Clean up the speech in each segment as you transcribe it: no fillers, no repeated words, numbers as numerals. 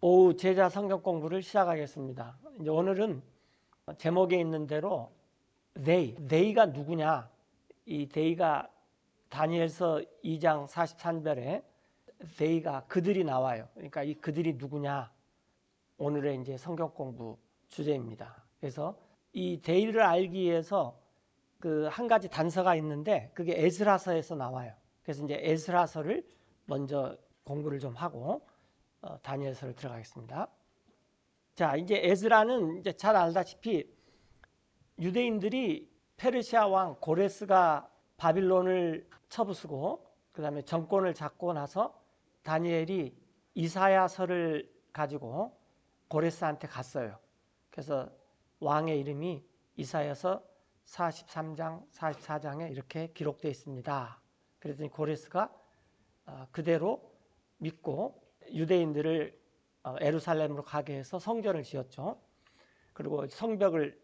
오후 제자 성경 공부를 시작하겠습니다. 이제 오늘은 제목에 있는 대로 they가 누구냐? 이 they가 다니엘서 2장 43절에 they가 그들이 나와요. 그러니까 이 그들이 누구냐? 오늘의 이제 성경 공부 주제입니다. 그래서 이 they를 알기 위해서 그 한 가지 단서가 있는데 그게 에스라서에서 나와요. 그래서 이제 에스라서를 먼저 공부를 좀 하고 다니엘서를 들어가겠습니다. 자, 이제 에스라는 이제 잘 알다시피 유대인들이 페르시아 왕 고레스가 바빌론을 쳐부수고 그다음에 정권을 잡고 나서 다니엘이 이사야서를 가지고 고레스한테 갔어요. 그래서 왕의 이름이 이사야서 43장, 44장에 이렇게 기록되어 있습니다. 그랬더니 고레스가 그대로 믿고 유대인들을 예루살렘으로 가게 해서 성전을 지었죠. 그리고 성벽을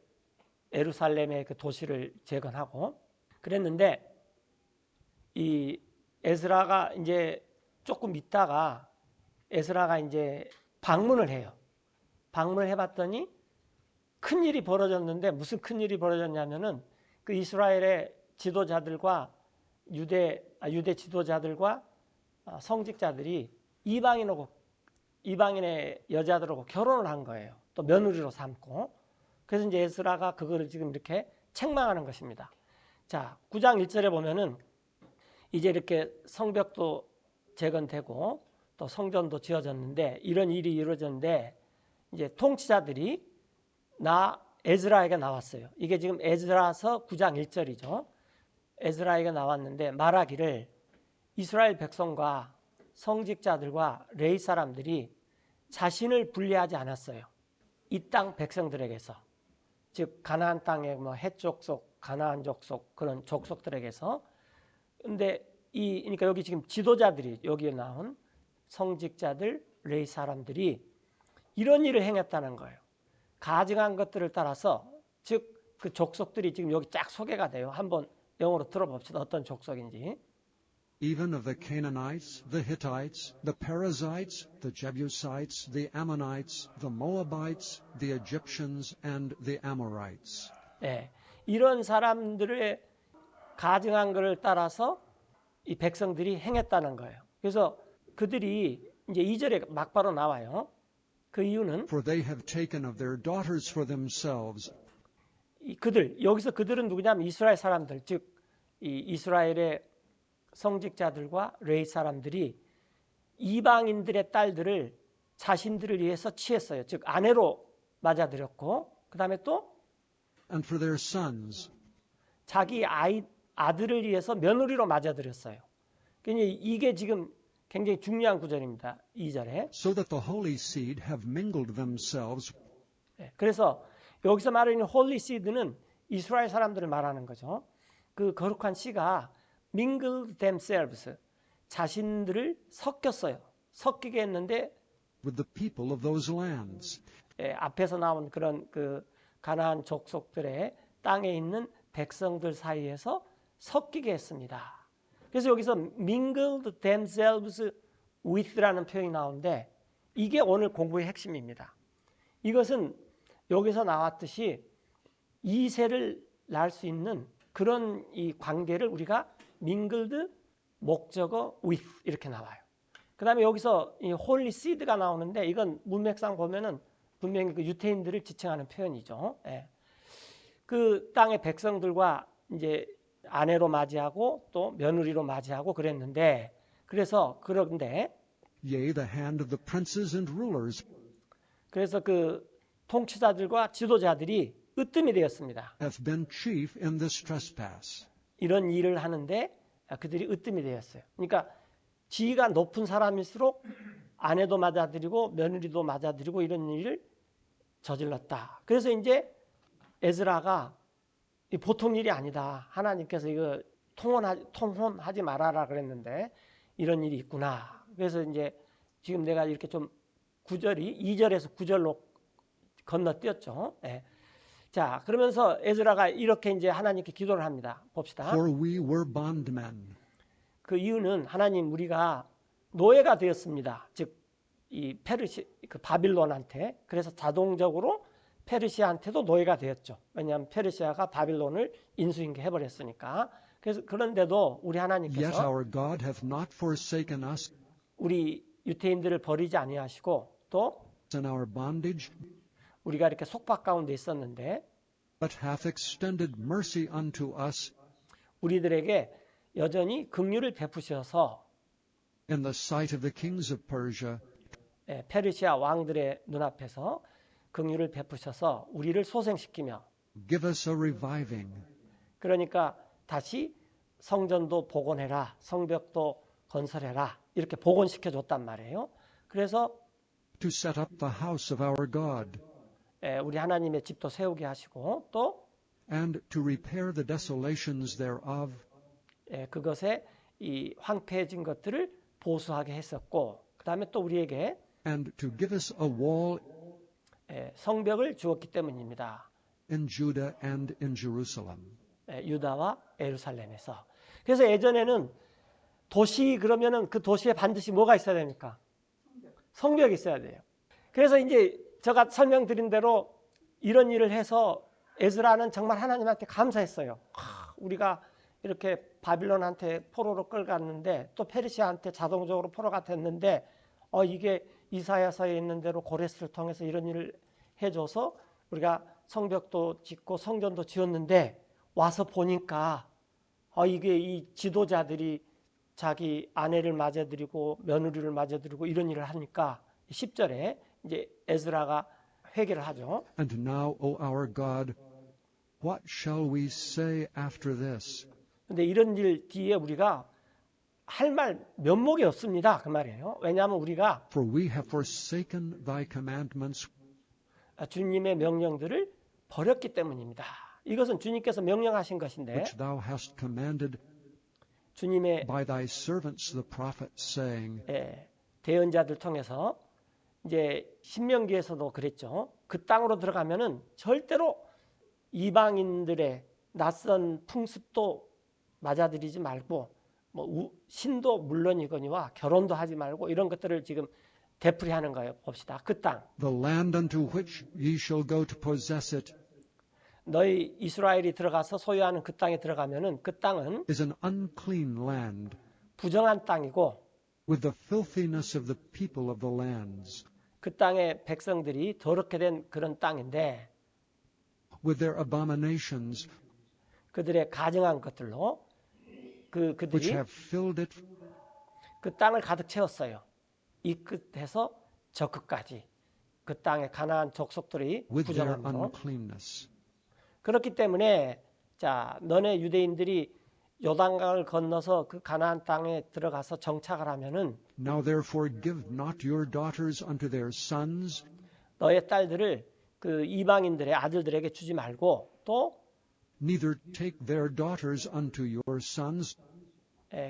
예루살렘의 그 도시를 재건하고 그랬는데 이 에스라가 이제 조금 있다가 에스라가 이제 방문을 해요. 방문을 해봤더니 큰 일이 벌어졌는데 무슨 큰 일이 벌어졌냐면은 그 이스라엘의 지도자들과 유대 지도자들과 성직자들이 이방인의 여자들하고 결혼을 한 거예요. 또 며느리로 삼고. 그래서 이제 에스라가 그거를 지금 이렇게 책망하는 것입니다. 자, 9장 1절에 보면은 이제 이렇게 성벽도 재건되고 또 성전도 지어졌는데 이런 일이 이루어졌는데 이제 통치자들이 에스라에게 나왔어요. 이게 지금 에스라서 9장 1절이죠. 에스라에게 나왔는데 말하기를 이스라엘 백성과 성직자들과 레위 사람들이 자신을 분리하지 않았어요. 이 땅 백성들에게서, 즉 가나안 땅의 뭐 헷 족속, 가나안 족속 그런 족속들에게서. 근데 그러니까 여기 지금 지도자들이 여기에 나온 성직자들, 레위 사람들이 이런 일을 행했다는 거예요. 가증한 것들을 따라서, 즉 그 족속들이 지금 여기 쫙 소개가 돼요. 한번 영어로 들어봅시다. 어떤 족속인지. Even of the Canaanites, the Hittites, the Perizzites, the Jebusites, the Ammonites, the Moabites, the Egyptians, and the Amorites. 예, 이런 사람들의 가증한 것을 따라서 이 백성들이 행했다는 거예요. 그래서 그들이 이제 2절에 막바로 나와요. 그 이유는 For they have taken of their daughters for themselves. 여기서 그들은 누구냐면 이스라엘 사람들, 즉 이 이스라엘의 성직자들과 레위 사람들이 이방인들의 딸들을 자신들을 위해서 취했어요. 즉 아내로 맞아들였고 그 다음에 또 And for their sons. 자기 아들을 위해서 며느리로 맞아들였어요. 그러니까 이게 지금 굉장히 중요한 구절입니다. 2절에. So that the holy seed have mingled themselves. 그래서 여기서 말하는 홀리 시드는 이스라엘 사람들을 말하는 거죠. 그 거룩한 씨가 mingled themselves, 자신들을 섞였어요. 섞이게 했는데 With the people of those lands. 앞에서 나온 그런 그 가나안 족속들의 땅에 있는 백성들 사이에서 섞이게 했습니다. 그래서 여기서 mingled themselves with라는 표현이 나오는데 이게 오늘 공부의 핵심입니다. 이것은 여기서 나왔듯이 2세를 낳을 수 있는 그런 이 관계를 우리가 mingled 목적어 with 이렇게 나와요. 그 다음에 여기서 이 holy seed가 나오는데 이건 문맥상 보면은 분명히 그 유태인들을 지칭하는 표현이죠. 예. 그 땅의 백성들과 이제 아내로 맞이하고 또 며느리로 맞이하고 그랬는데 그런데 Yea, the hand of the princes and rulers. 그래서 그 통치자들과 지도자들이 으뜸이 되었습니다. Hath been chief in this trespass. 이런 일을 하는데 그들이 으뜸이 되었어요. 그러니까 지위가 높은 사람일수록 아내도 맞아들이고 며느리도 맞아들이고 이런 일을 저질렀다. 그래서 이제 에스라가 보통 일이 아니다. 하나님께서 이거 통혼하지 말아라 그랬는데 이런 일이 있구나. 그래서 이제 지금 내가 이렇게 좀 2절에서 9절로 건너뛰었죠. 네. 자, 그러면서 에스라가 이렇게 이제 하나님께 기도를 합니다. 봅시다. For we were bondmen. 그 이유는 하나님 우리가 노예가 되었습니다. 즉 이 그 바빌론한테, 그래서 자동적으로 페르시아한테도 노예가 되었죠. 왜냐하면 페르시아가 바빌론을 인수인계 해버렸으니까. 그래서 그런데도 우리 Yet 하나님께서 our God hath not forsaken us 우리 유태인들을 버리지 아니하시고 또 in our bondage, 우리가 이렇게 속박 가운데 있었는데 but hath extended mercy unto us 우리들에게 여전히 긍휼을 베푸셔서 in the sight of the kings of Persia, 페르시아 왕들의 눈앞에서 긍휼을 베푸셔서 우리를 소생시키며 give us a reviving, 그러니까 다시 성전도 복원해라, 성벽도 건설해라 이렇게 복원시켜 줬단 말이에요. 그래서 to set up the house of our God, 우리 하나님의 집도 세우게 하시고 또 and to repair the desolations thereof, 그것에 이 황폐해진 것들을 보수하게 했었고 그 다음에 또 우리에게 and to give us a wall 성벽을 주었기 때문입니다. in Judah and in Jerusalem. 유다와 예루살렘에서. 그래서 예전에는 도시 그러면은 그 도시에 반드시 뭐가 있어야 됩니까? 성벽이 있어야 돼요. 그래서 이제 제가 설명드린 대로 이런 일을 해서 에스라는 정말 하나님한테 감사했어요. 우리가 이렇게 바빌론한테 포로로 끌어갔는데 또 페르시아한테 자동적으로 포로가 됐는데 이게 이사야서에 있는 대로 고레스를 통해서 이런 일을 해줘서 우리가 성벽도 짓고 성전도 지었는데 와서 보니까 이게 이 지도자들이 자기 아내를 맞아들이고 며느리를 맞아들이고 이런 일을 하니까 10절에 이제 에스라가 회개를 하죠. And now, O our God, what shall we say after this? 근데 이런 일 뒤에 우리가 할 말 면목이 없습니다. 그 말이에요. 왜냐하면 우리가 For we have forsaken thy commandments, 주님의 명령들을 버렸기 때문입니다. 이것은 주님께서 명령하신 것인데 which thou hast commanded 주님의 by thy servants the prophets, saying, 대언자들 통해서 이제 신명기에서도 그랬죠. 그 땅으로 들어가면은 절대로 이방인들의 낯선 풍습도 맞아들이지 말고 뭐 신도 물론이거니와 결혼도 하지 말고 이런 것들을 지금 되풀이하는 거예요. 봅시다. 그 땅. The land unto which ye shall go to possess it 너희 이스라엘이 들어가서 소유하는 그 땅에 들어가면은 그 땅은 is an unclean land, 부정한 땅이고 with the filthiness of the people of the lands, 그 땅의 백성들이 더럽게 된 그런 땅인데 with their abominations 그들의 가증한 것들로 which 그들이 have filled it, 그 땅을 가득 채웠어요. 이 끝에서 저 끝까지 그 땅의 가나안 족속들이 with their 부정함으로 uncleanness. 그렇기 때문에 자 너네 유대인들이 요단강을 건너서 그 가나안 땅에 들어가서 정착을 하면은 Now therefore give not your daughters unto their sons, 너의 딸들을 그 이방인들의 아들들에게 주지 말고 또 neither take their daughters unto your sons,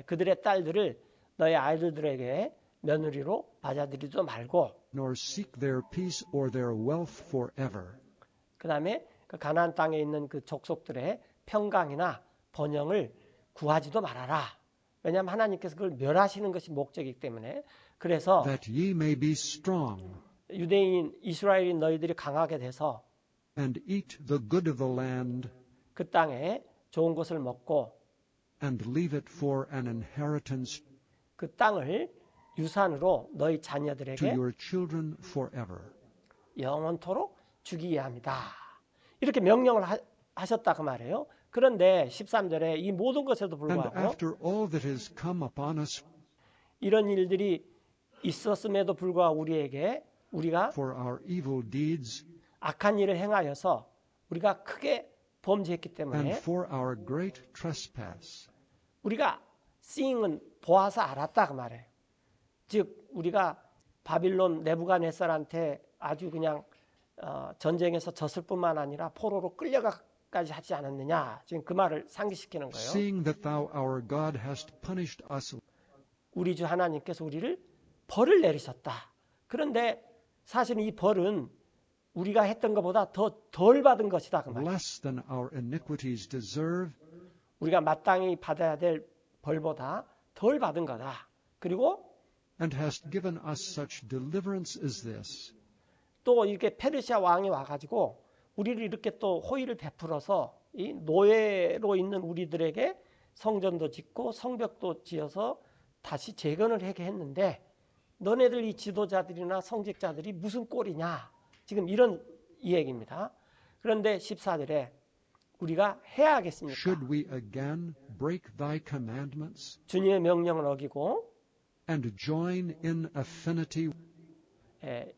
그들의 딸들을 너의 아들들에게 며느리로 맞아들이지도 말고 nor seek their peace or their wealth forever. 그 다음에 그 가나안 땅에 있는 그 족속들의 평강이나 번영을 구하지도 말아라. 왜냐하면 하나님께서 그걸 멸하시는 것이 목적이기 때문에 그래서 That ye may be strong, 유대인 이스라엘인 너희들이 강하게 돼서 and eat the good of the land, 그 땅에 좋은 것을 먹고 and leave it for an inheritance 그 땅을 유산으로 너희 to 자녀들에게 your children forever. 영원토록 주기해야 합니다. 이렇게 명령을 하셨다 그 말이에요. 그런데 13절에 이 모든 것에도 And 불구하고 after all that has come upon us 이런 일들이 있었음에도 불구하고 우리가 for our evil deeds, 악한 일을 행하여서 우리가 크게 범죄했기 and 때문에 for our great trespass, 우리가 seeing은 보아서 알았다 그 말이에요. 즉 우리가 바빌론 네부갓네살한테 아주 그냥 전쟁에서 졌을 뿐만 아니라 포로로 끌려가까지 하지 않았느냐. 지금 그 말을 상기시키는 거예요. seeing that thou our God hast punished us 우리 주 하나님께서 우리를 벌을 내리셨다. 그런데 사실은 이 벌은 우리가 했던 것보다 더 덜 받은 것이다 그 말이에요. less than our iniquities deserve, 우리가 마땅히 받아야 될 벌보다 덜 받은 거다. 그리고 and hast given us such deliverance as this. 또 이렇게 페르시아 왕이 와가지고 우리를 이렇게 또 호의를 베풀어서 이 노예로 있는 우리들에게 성전도 짓고 성벽도 지어서 다시 재건을 하게 했는데 너네들 이 지도자들이나 성직자들이 무슨 꼴이냐 지금 이런 이야기입니다. 그런데 14절에 우리가 해야 하겠습니까? Should we again break thy commandments 주님의 명령을 어기고 and join in affinity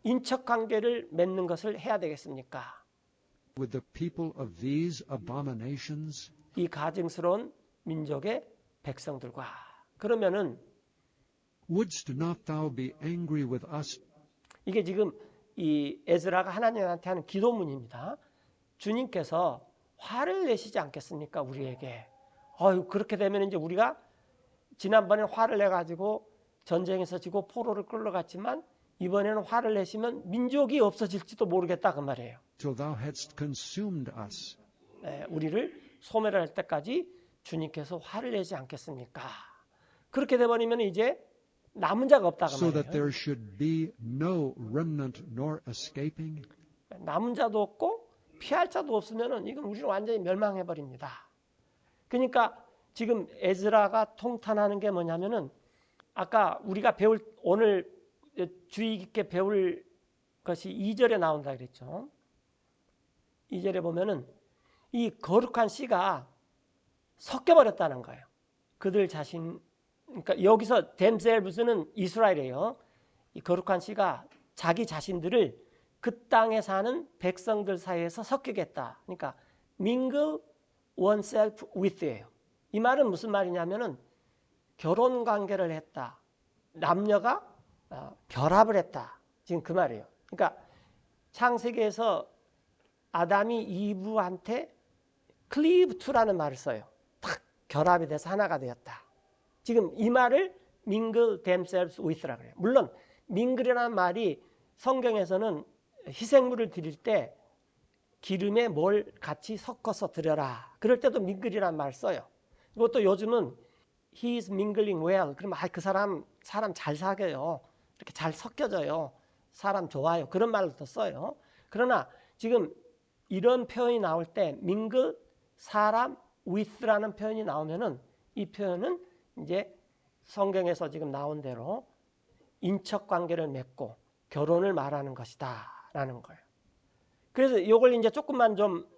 인척 관계를 맺는 것을 해야 되겠습니까? with the people of these abominations? 이 가증스러운 민족의 백성들과 그러면은 Wouldst not thou be angry with us? 이게 지금 이 에스라가 하나님한테 하는 기도문입니다. 주님께서 화를 내시지 않겠습니까? 우리에게. 그렇게 되면 이제 우리가 지난번에 화를 내가지고 전쟁에서 지고 포로를 끌러갔지만 이번에는 화를 내시면 민족이 없어질지도 모르겠다 그 말이에요. Till thou hadst consumed us. 우리를 소멸할 때까지 주님께서 화를 내지 않겠습니까? 그렇게 돼버리면 이제 남은 자가 없다 그 So that 말이에요. there should be no remnant nor escaping. 남은 자도 없고 피할 자도 없으면은 이건 우리는 완전히 멸망해 버립니다. 그러니까 지금 에스라가 통탄하는 게 뭐냐면은 아까 우리가 배울 오늘 주의 깊게 배울 것이 2절에 나온다 그랬죠. 2절에 보면은 이 거룩한 씨가 섞여 버렸다는 거예요. 그들 자신 그러니까 여기서 themselves는 이스라엘이에요. 이 거룩한 씨가 자기 자신들을 그 땅에 사는 백성들 사이에서 섞이겠다. 그러니까 mingle oneself with예요. 이 말은 무슨 말이냐면은 결혼 관계를 했다. 남녀가 결합을 했다. 지금 그 말이에요. 그러니까 창세기에서 아담이 이브한테 cleave to라는 말을 써요. 딱 결합이 돼서 하나가 되었다. 지금 이 말을 mingle themselves with라고 해요. 물론 mingle이라는 말이 성경에서는 희생물을 드릴 때 기름에 뭘 같이 섞어서 드려라. 그럴 때도 mingle이라는 말을 써요. 이것도 요즘은 he is mingling well. 그러면 그 사람 잘 사귀어요. 이렇게 잘 섞여져요. 사람 좋아요. 그런 말도 써요. 그러나 지금 이런 표현이 나올 때 mingle 사람 with라는 표현이 나오면은 이 표현은 이제 성경에서 지금 나온 대로 인척 관계를 맺고 결혼을 말하는 것이다라는 거예요. 그래서 이걸 이제 조금만 좀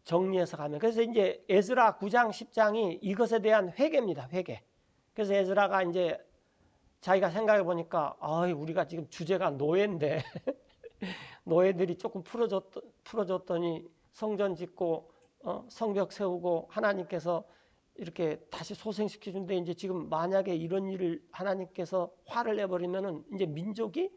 정리해서 가면 그래서 이제 에스라 9장 10장이 이것에 대한 회개입니다. 회개. 그래서 에스라가 이제 자기가 생각해 보니까 우리가 지금 주제가 노예인데 노예들이 조금 풀어줬더니 성전 짓고 성벽 세우고 하나님께서 이렇게 다시 소생시켜준데 이제 지금 만약에 이런 일을 하나님께서 화를 내버리면은 이제 민족이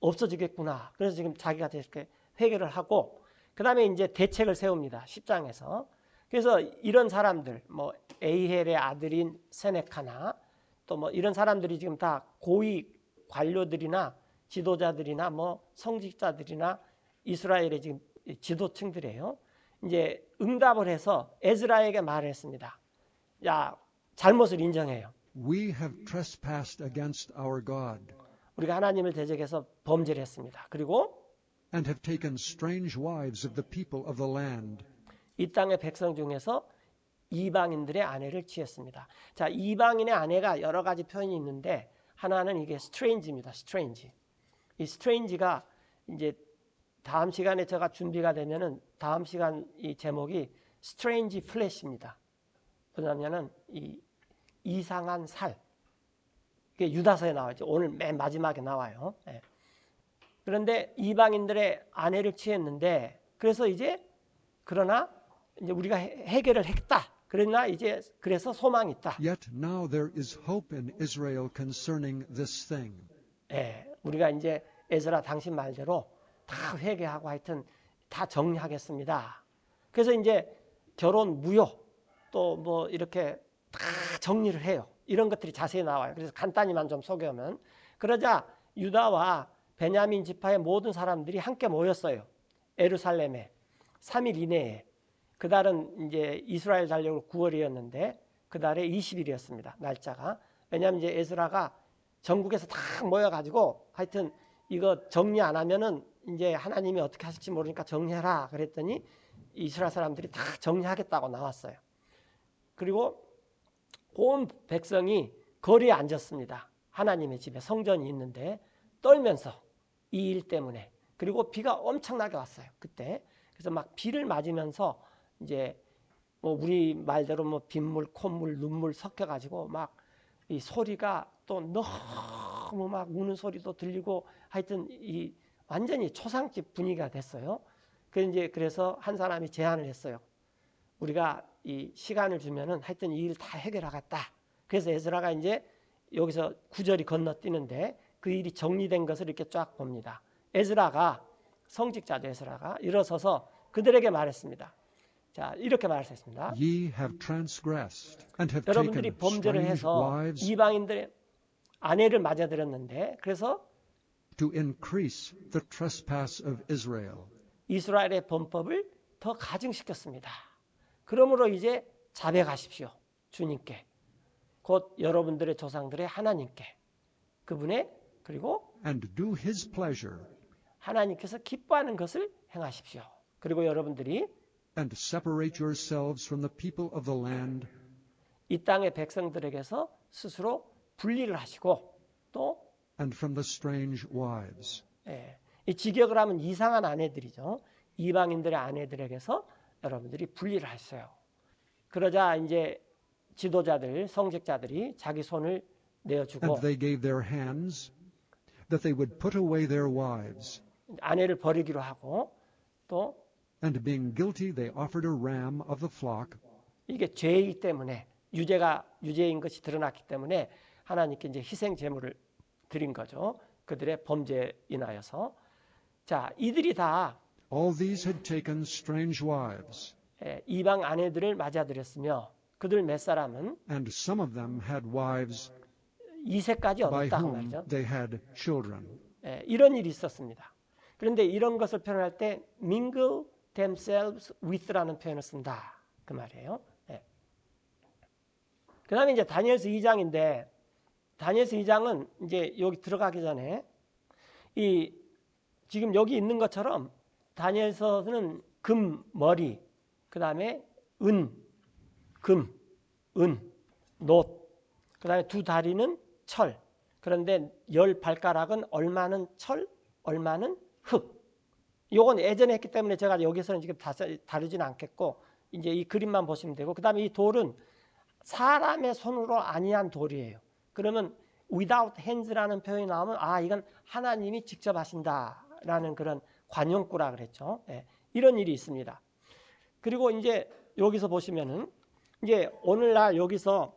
없어지겠구나. 그래서 지금 자기가 이렇게 회개를 하고 그 다음에 이제 대책을 세웁니다. 10장에서. 그래서 이런 사람들, 뭐 에이헬의 아들인 세네카나 또 뭐 이런 사람들이 지금 다 고위 관료들이나 지도자들이나 뭐 성직자들이나 이스라엘의 지금 지도층들이에요. 이제 응답을 해서 에스라에게 말을 했습니다. 야, 잘못을 인정해요. We have trespassed against our God 우리가 하나님을 대적해서 범죄를 했습니다. 그리고 and have taken strange wives of the people of the land. 이 땅의 백성 중에서 이방인들의 아내를 취했습니다. 자, 이방인의 아내가 여러 가지 표현이 있는데 하나는 이게 strange입니다. strange. 이 strange가 이제 다음 시간에 제가 준비가 되면은 다음 시간 이 제목이 strange flesh입니다. 뭐냐면은 이 이상한 살. 이게 유다서에 나와죠. 오늘 맨 마지막에 나와요. 네. 그런데 이방인들의 아내를 취했는데 그래서 이제 그러나 이제 우리가 해결을 했다. 그러나 이제 그래서 소망이 있다. Yet now there is hope in Israel concerning this thing. 예, 우리가 이제 에스라 당신 말대로 다 회개하고 하여튼 다 정리하겠습니다. 그래서 이제 결혼 무효 또 뭐 이렇게 다 정리를 해요. 이런 것들이 자세히 나와요. 그래서 간단히만 좀 소개하면 그러자 유다와 베냐민 지파의 모든 사람들이 함께 모였어요. 예루살렘에 3일 이내에. 그달은 이제 이스라엘 달력으로 9월이었는데 그달에 20일이었습니다. 날짜가. 왜냐하면 이제 에스라가 전국에서 다 모여가지고 하여튼 이거 정리 안 하면은 이제 하나님이 어떻게 하실지 모르니까 정리해라 그랬더니 이스라엘 사람들이 다 정리하겠다고 나왔어요. 그리고 온 백성이 거리에 앉았습니다. 하나님의 집에 성전이 있는데 떨면서 이 일 때문에. 그리고 비가 엄청나게 왔어요. 그때. 그래서 막 비를 맞으면서 이제 뭐 우리 말대로 뭐 빗물, 콧물, 눈물 섞여가지고 막 이 소리가 또 너무 막 우는 소리도 들리고 하여튼 이 완전히 초상집 분위기가 됐어요. 그래서 한 사람이 제안을 했어요. 우리가 이 시간을 주면은 하여튼 이 일 다 해결하겠다. 그래서 에스라가 이제 여기서 구절이 건너뛰는데 그 일이 정리된 것을 이렇게 쫙 봅니다. 에스라가 성직자죠. 에스라가 일어서서 그들에게 말했습니다. 자, 이렇게 말했습니다. Ye have transgressed and have 여러분들이 taken 범죄를 strange 해서 wives 이방인들의 아내를 맞아들였는데 그래서 to increase the trespass of Israel. 이스라엘의 범법을 더 가증시켰습니다. 그러므로 이제 자백하십시오. 주님께. 곧 여러분들의 조상들의 하나님께. 그분의 그리고 And do his pleasure 하나님께서 기뻐하는 것을 행하십시오. 그리고 여러분들이 and separate yourselves from the people of the land 이 땅의 백성들에게서 스스로 분리를 하시고 또 and from the strange wives. 이 직역을 하면 이상한 아내들이죠. 이방인들의 아내들에게서 여러분들이 분리를 하셔요. 그러자 이제 지도자들, 성직자들이 자기 손을 내어주고 And they gave their hands that they would put away their wives. 아내를 버리기로 하고 또 And being guilty, they offered a ram of the flock 이게 죄이기 때문에 유죄인 것이 드러났기 때문에 하나님께 이제 희생 제물을 드린 거죠. 그들의 범죄에 인하여서. 자, 이들이 다 All these had taken strange wives, 이방 아내들을 맞아들였으며 그들 몇 사람은 and some of them had wives 2세까지 by 얻었다 그 whom 말이죠. they had children. 이런 일이 있었습니다. 그런데 이런 것을 표현할 때 mingle themselves with라는 표현을 쓴다 그 말이에요. 그 다음에 이제 다니엘서 2장인데 다니엘서 2장은 이제 여기 들어가기 전에 이 지금 여기 있는 것처럼 다니엘서는 금 머리, 그 다음에 금, 놋, 그 다음에 두 다리는 철. 그런데 10발가락은 얼마는 철, 얼마는 흙. 요건 예전에 했기 때문에 제가 여기서는 지금 다루지는 않겠고 이제 이 그림만 보시면 되고 그 다음에 이 돌은 사람의 손으로 아니한 돌이에요. 그러면 without hands라는 표현이 나오면 아 이건 하나님이 직접 하신다라는 그런 관용구라 그랬죠. 이런 일이 있습니다. 그리고 이제 여기서 보시면은 이제 오늘날 여기서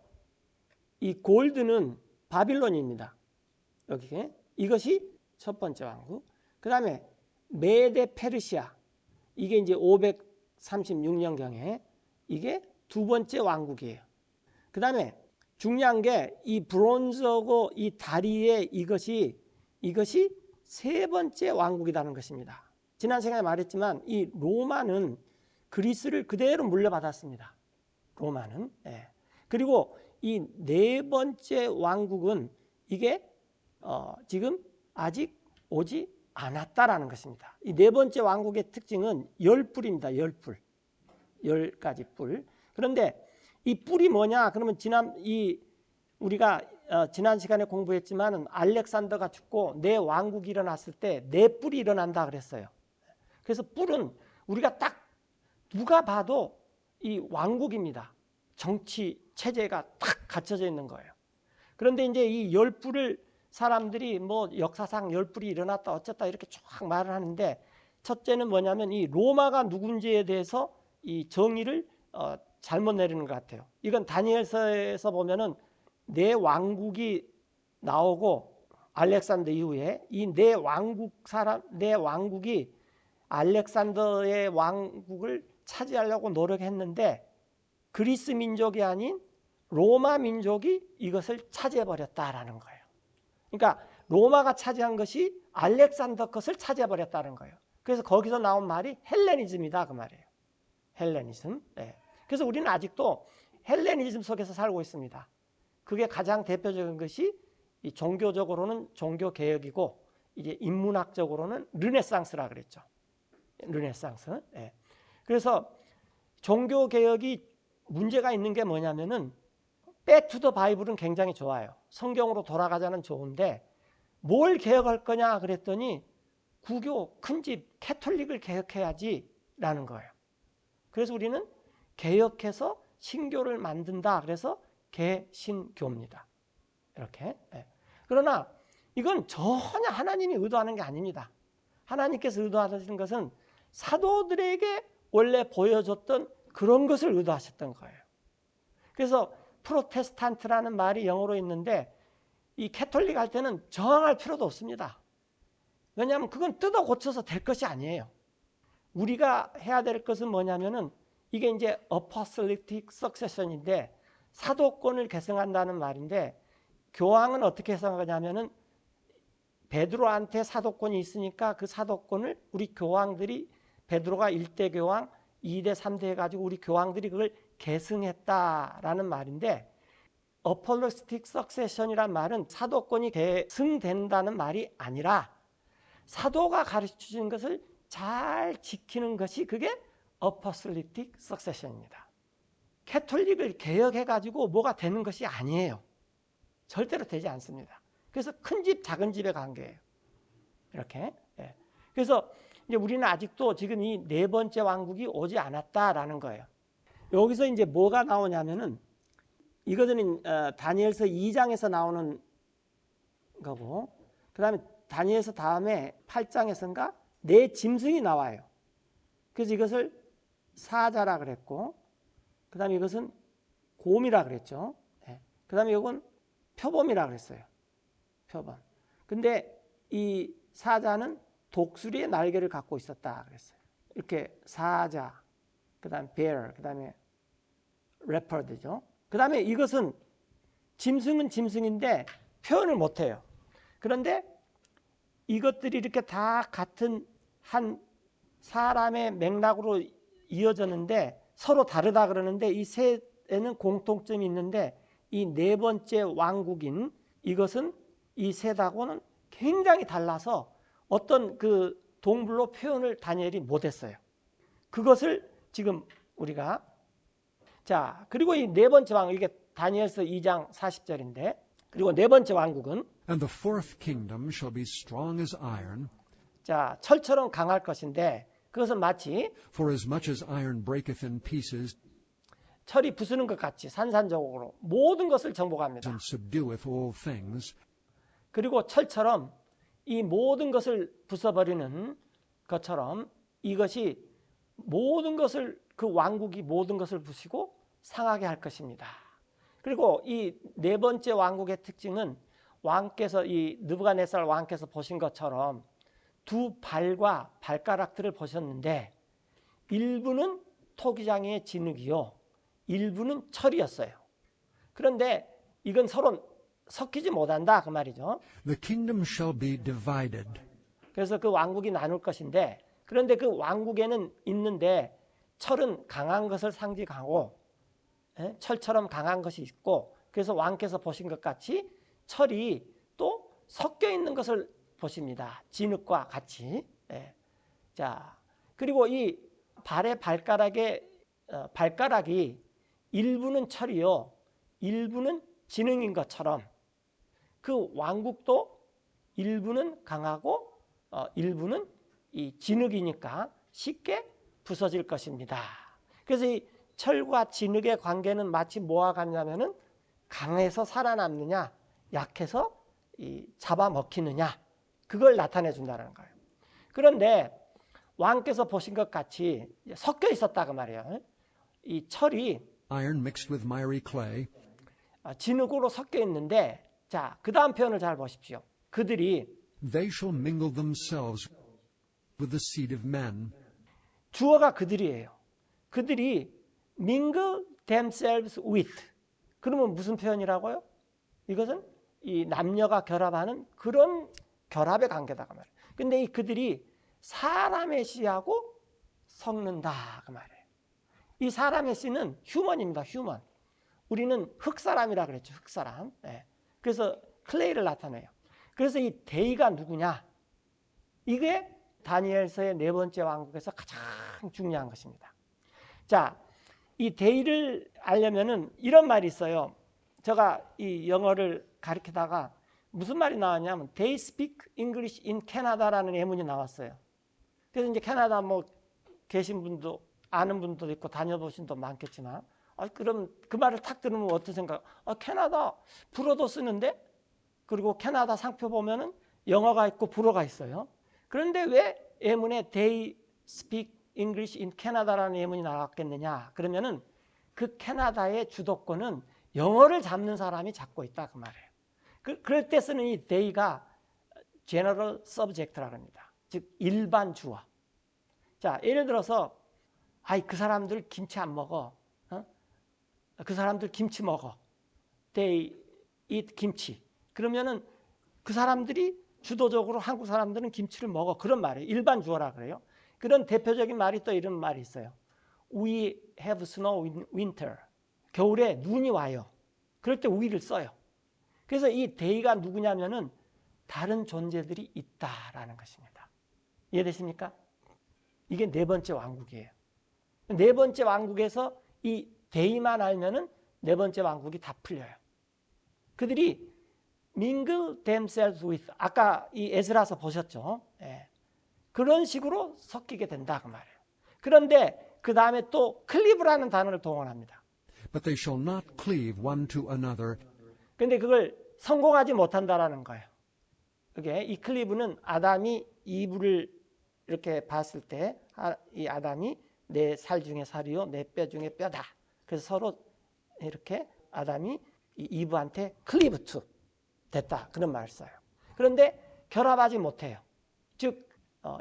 이 골드는 바빌론입니다. 여기 이것이 첫 번째 왕국. 그 다음에 메데 페르시아 이게 이제 536년경에 이게 두 번째 왕국이에요. 그 다음에 중요한 게 이 브론즈하고 이 다리에 이것이 세 번째 왕국이라는 것입니다. 지난 시간에 말했지만 이 로마는 그리스를 그대로 물려받았습니다. 로마는. 그리고 이 네 번째 왕국은 이게 지금 아직 오지 않았다라는 것입니다. 이 네 번째 왕국의 특징은 10뿔입니다. 10뿔. 10가지 뿔. 그런데 이 뿔이 뭐냐? 그러면 우리가 지난 시간에 공부했지만은 알렉산더가 죽고 네 왕국이 일어났을 때 네 뿔이 일어난다 그랬어요. 그래서 뿔은 우리가 딱 누가 봐도 이 왕국입니다. 정치 체제가 딱 갖춰져 있는 거예요. 그런데 이제 이 10뿔을 사람들이 뭐 역사상 10뿔이 일어났다 어쨌다 이렇게 쫙 말을 하는데 첫째는 뭐냐면 이 로마가 누군지에 대해서 이 정의를 잘못 내리는 것 같아요. 이건 다니엘서에서 보면은 네 왕국이 나오고 알렉산더 이후에 이 네 왕국이 알렉산더의 왕국을 차지하려고 노력했는데 그리스 민족이 아닌 로마 민족이 이것을 차지해버렸다라는 거예요. 그러니까 로마가 차지한 것이 알렉산더 것을 차지해버렸다는 거예요. 그래서 거기서 나온 말이 헬레니즘이다 그 말이에요. 헬레니즘. 그래서 우리는 아직도 헬레니즘 속에서 살고 있습니다. 그게 가장 대표적인 것이 이 종교적으로는 종교 개혁이고 이제 인문학적으로는 르네상스라 그랬죠. 르네상스. 예. 그래서 종교 개혁이 문제가 있는 게 뭐냐면은 백투더 바이블은 굉장히 좋아요. 성경으로 돌아가자는 좋은데 뭘 개혁할 거냐 그랬더니 구교 큰집 캐톨릭을 개혁해야지라는 거예요. 그래서 우리는 개혁해서 신교를 만든다. 그래서 개신교입니다. 이렇게. 예. 그러나 이건 전혀 하나님이 의도하는 게 아닙니다. 하나님께서 의도하시는 것은 사도들에게 원래 보여줬던 그런 것을 의도하셨던 거예요. 그래서 프로테스탄트라는 말이 영어로 있는데 이 캐톨릭 할 때는 저항할 필요도 없습니다. 왜냐하면 그건 뜯어 고쳐서 될 것이 아니에요. 우리가 해야 될 것은 뭐냐면은 이게 이제 apostolic succession인데 사도권을 계승한다는 말인데 교황은 어떻게 해석하냐면은 베드로한테 사도권이 있으니까 그 사도권을 우리 교황들이 베드로가 1대 교황, 2대, 3대 해가지고 우리 교황들이 그걸 계승했다라는 말인데 apostolic succession이란 말은 사도권이 계승된다는 말이 아니라 사도가 가르쳐주신 것을 잘 지키는 것이 그게 apostolic succession입니다. 캐톨릭을 개혁해가지고 뭐가 되는 것이 아니에요. 절대로 되지 않습니다. 그래서 큰 집, 작은 집의 관계예요. 이렇게. 예. 그래서 이제 우리는 아직도 지금 이 네 번째 왕국이 오지 않았다라는 거예요. 여기서 이제 뭐가 나오냐면은 이거는 다니엘서 2장에서 나오는 거고, 그 다음에 다니엘서 다음에 8장에서인가 네 짐승이 나와요. 그래서 이것을 사자라 그랬고, 그 다음에 이것은 곰이라 그랬죠. 예. 그 다음에 이건 표범이라 그랬어요. 표범. 근데 이 사자는 독수리의 날개를 갖고 있었다 그랬어요. 이렇게 사자, 그 다음에 bear, 그 다음에 leopard죠. 그 다음에 이것은 짐승은 짐승인데 표현을 못해요. 그런데 이것들이 이렇게 다 같은 한 사람의 맥락으로 이어졌는데 서로 다르다 그러는데 이 셋에는 공통점이 있는데 이 네 번째 왕국인 이것은 이 셋하고는 굉장히 달라서 어떤 그 동물로 표현을 다니엘이 못했어요. 그것을 지금 우리가 자 그리고 이 네 번째 왕국 이게 다니엘서 2장 40절인데 그리고 네 번째 왕국은 And the fourth kingdom shall be strong as iron. 자 철처럼 강할 것인데 그것은 마치 For as much as iron breaketh in pieces 철이 부수는 것 같이 산산조각으로 모든 것을 정복합니다. and subdueth all things, 그리고 철처럼 이 모든 것을 부숴버리는 것처럼 이것이 모든 것을 그 왕국이 모든 것을 부시고 상하게 할 것입니다. 그리고 이 네 번째 왕국의 특징은 왕께서 이 느부갓네살 왕께서 보신 것처럼 두 발과 발가락들을 보셨는데 일부는 토기장의 진흙이요 일부는 철이었어요. 그런데 이건 서로 섞이지 못한다 그 말이죠. the kingdom shall be divided. 그래서 그 왕국이 나눌 것인데 그런데 그 왕국에는 있는데 철은 강한 것을 상징하고 철처럼 강한 것이 있고 그래서 왕께서 보신 것 같이 철이 또 섞여 있는 것을 보십니다. 진흙과 같이. 자 그리고 이 발의 발가락이 일부는 철이요 일부는 진흙인 것처럼 그 왕국도 일부는 강하고 일부는 이 진흙이니까 쉽게 부서질 것입니다. 그래서 이 철과 진흙의 관계는 마치 뭐와 같냐면은 강해서 살아남느냐 약해서 이 잡아먹히느냐 그걸 나타내 준다는 거예요. 그런데 왕께서 보신 것 같이 섞여 있었다 그 말이에요. 이 철이 Iron mixed with miry clay. 진흙으로 섞여 있는데 자, 그 다음 표현을 잘 보십시오. 그들이 They shall mingle themselves with the seed of men. 주어가 그들이에요. 그들이 mingle themselves with. 그러면 무슨 표현이라고요? 이것은 이 남녀가 결합하는 그런 결합의 관계다 그 말이에요. 근데 이 그들이 사람의 씨하고 섞는다 그 말이에요. 이 사람의 씨는 휴먼입니다. 휴먼. 우리는 흑사람이라 그랬죠. 흑사람. 그래서 클레이를 나타내요. 그래서 이 데이가 누구냐? 이게 다니엘서의 네 번째 왕국에서 가장 중요한 것입니다. 자, 이 데이를 알려면은 이런 말이 있어요. 제가 이 영어를 가르치다가 무슨 말이 나왔냐면 They speak English in Canada라는 예문이 나왔어요. 그래서 이제 캐나다 뭐 계신 분도 아는 분도 있고 다녀보신 분도 많겠지만 그럼 그 말을 탁 들으면 어떤 생각? 캐나다 불어도 쓰는데 그리고 캐나다 상표 보면은 영어가 있고 불어가 있어요. 그런데 왜 예문에 They speak English in Canada라는 예문이 나왔겠느냐? 그러면은 그 캐나다의 주도권은 영어를 잡는 사람이 잡고 있다 그 말이에요. 그럴 때 쓰는 이 they가 general subject라고 합니다. 즉 일반 주어. 자, 예를 들어서 그 사람들 김치 안 먹어. 그 사람들 김치 먹어. They eat 김치. 그러면은 그 사람들이 주도적으로 한국 사람들은 김치를 먹어. 그런 말이에요. 일반 주어라 그래요. 그런 대표적인 말이 또 이런 말이 있어요. We have snow in winter. 겨울에 눈이 와요. 그럴 때 we를 써요. 그래서 이 they가 누구냐면은 다른 존재들이 있다라는 것입니다. 이해되십니까? 이게 네 번째 왕국이에요. 네 번째 왕국에서 이 they만 알면은 네 번째 왕국이 다 풀려요. 그들이 mingle themselves with 아까 이 에스라서 보셨죠? 예. 그런 식으로 섞이게 된다 그 말이에요. 그런데 그 다음에 또 클리브라는 단어를 동원합니다. But they shall not cleave one to another. 그런데 그걸 성공하지 못한다라는 거예요. 그게 이 클리브는 아담이 이브를 이렇게 봤을 때 이 아담이 내 살 중에 살이요 내 뼈 중에 뼈다. 그래서 서로 이렇게 아담이 이 이브한테 클리브 투 됐다 그런 말을 써요. 그런데 결합하지 못해요. 즉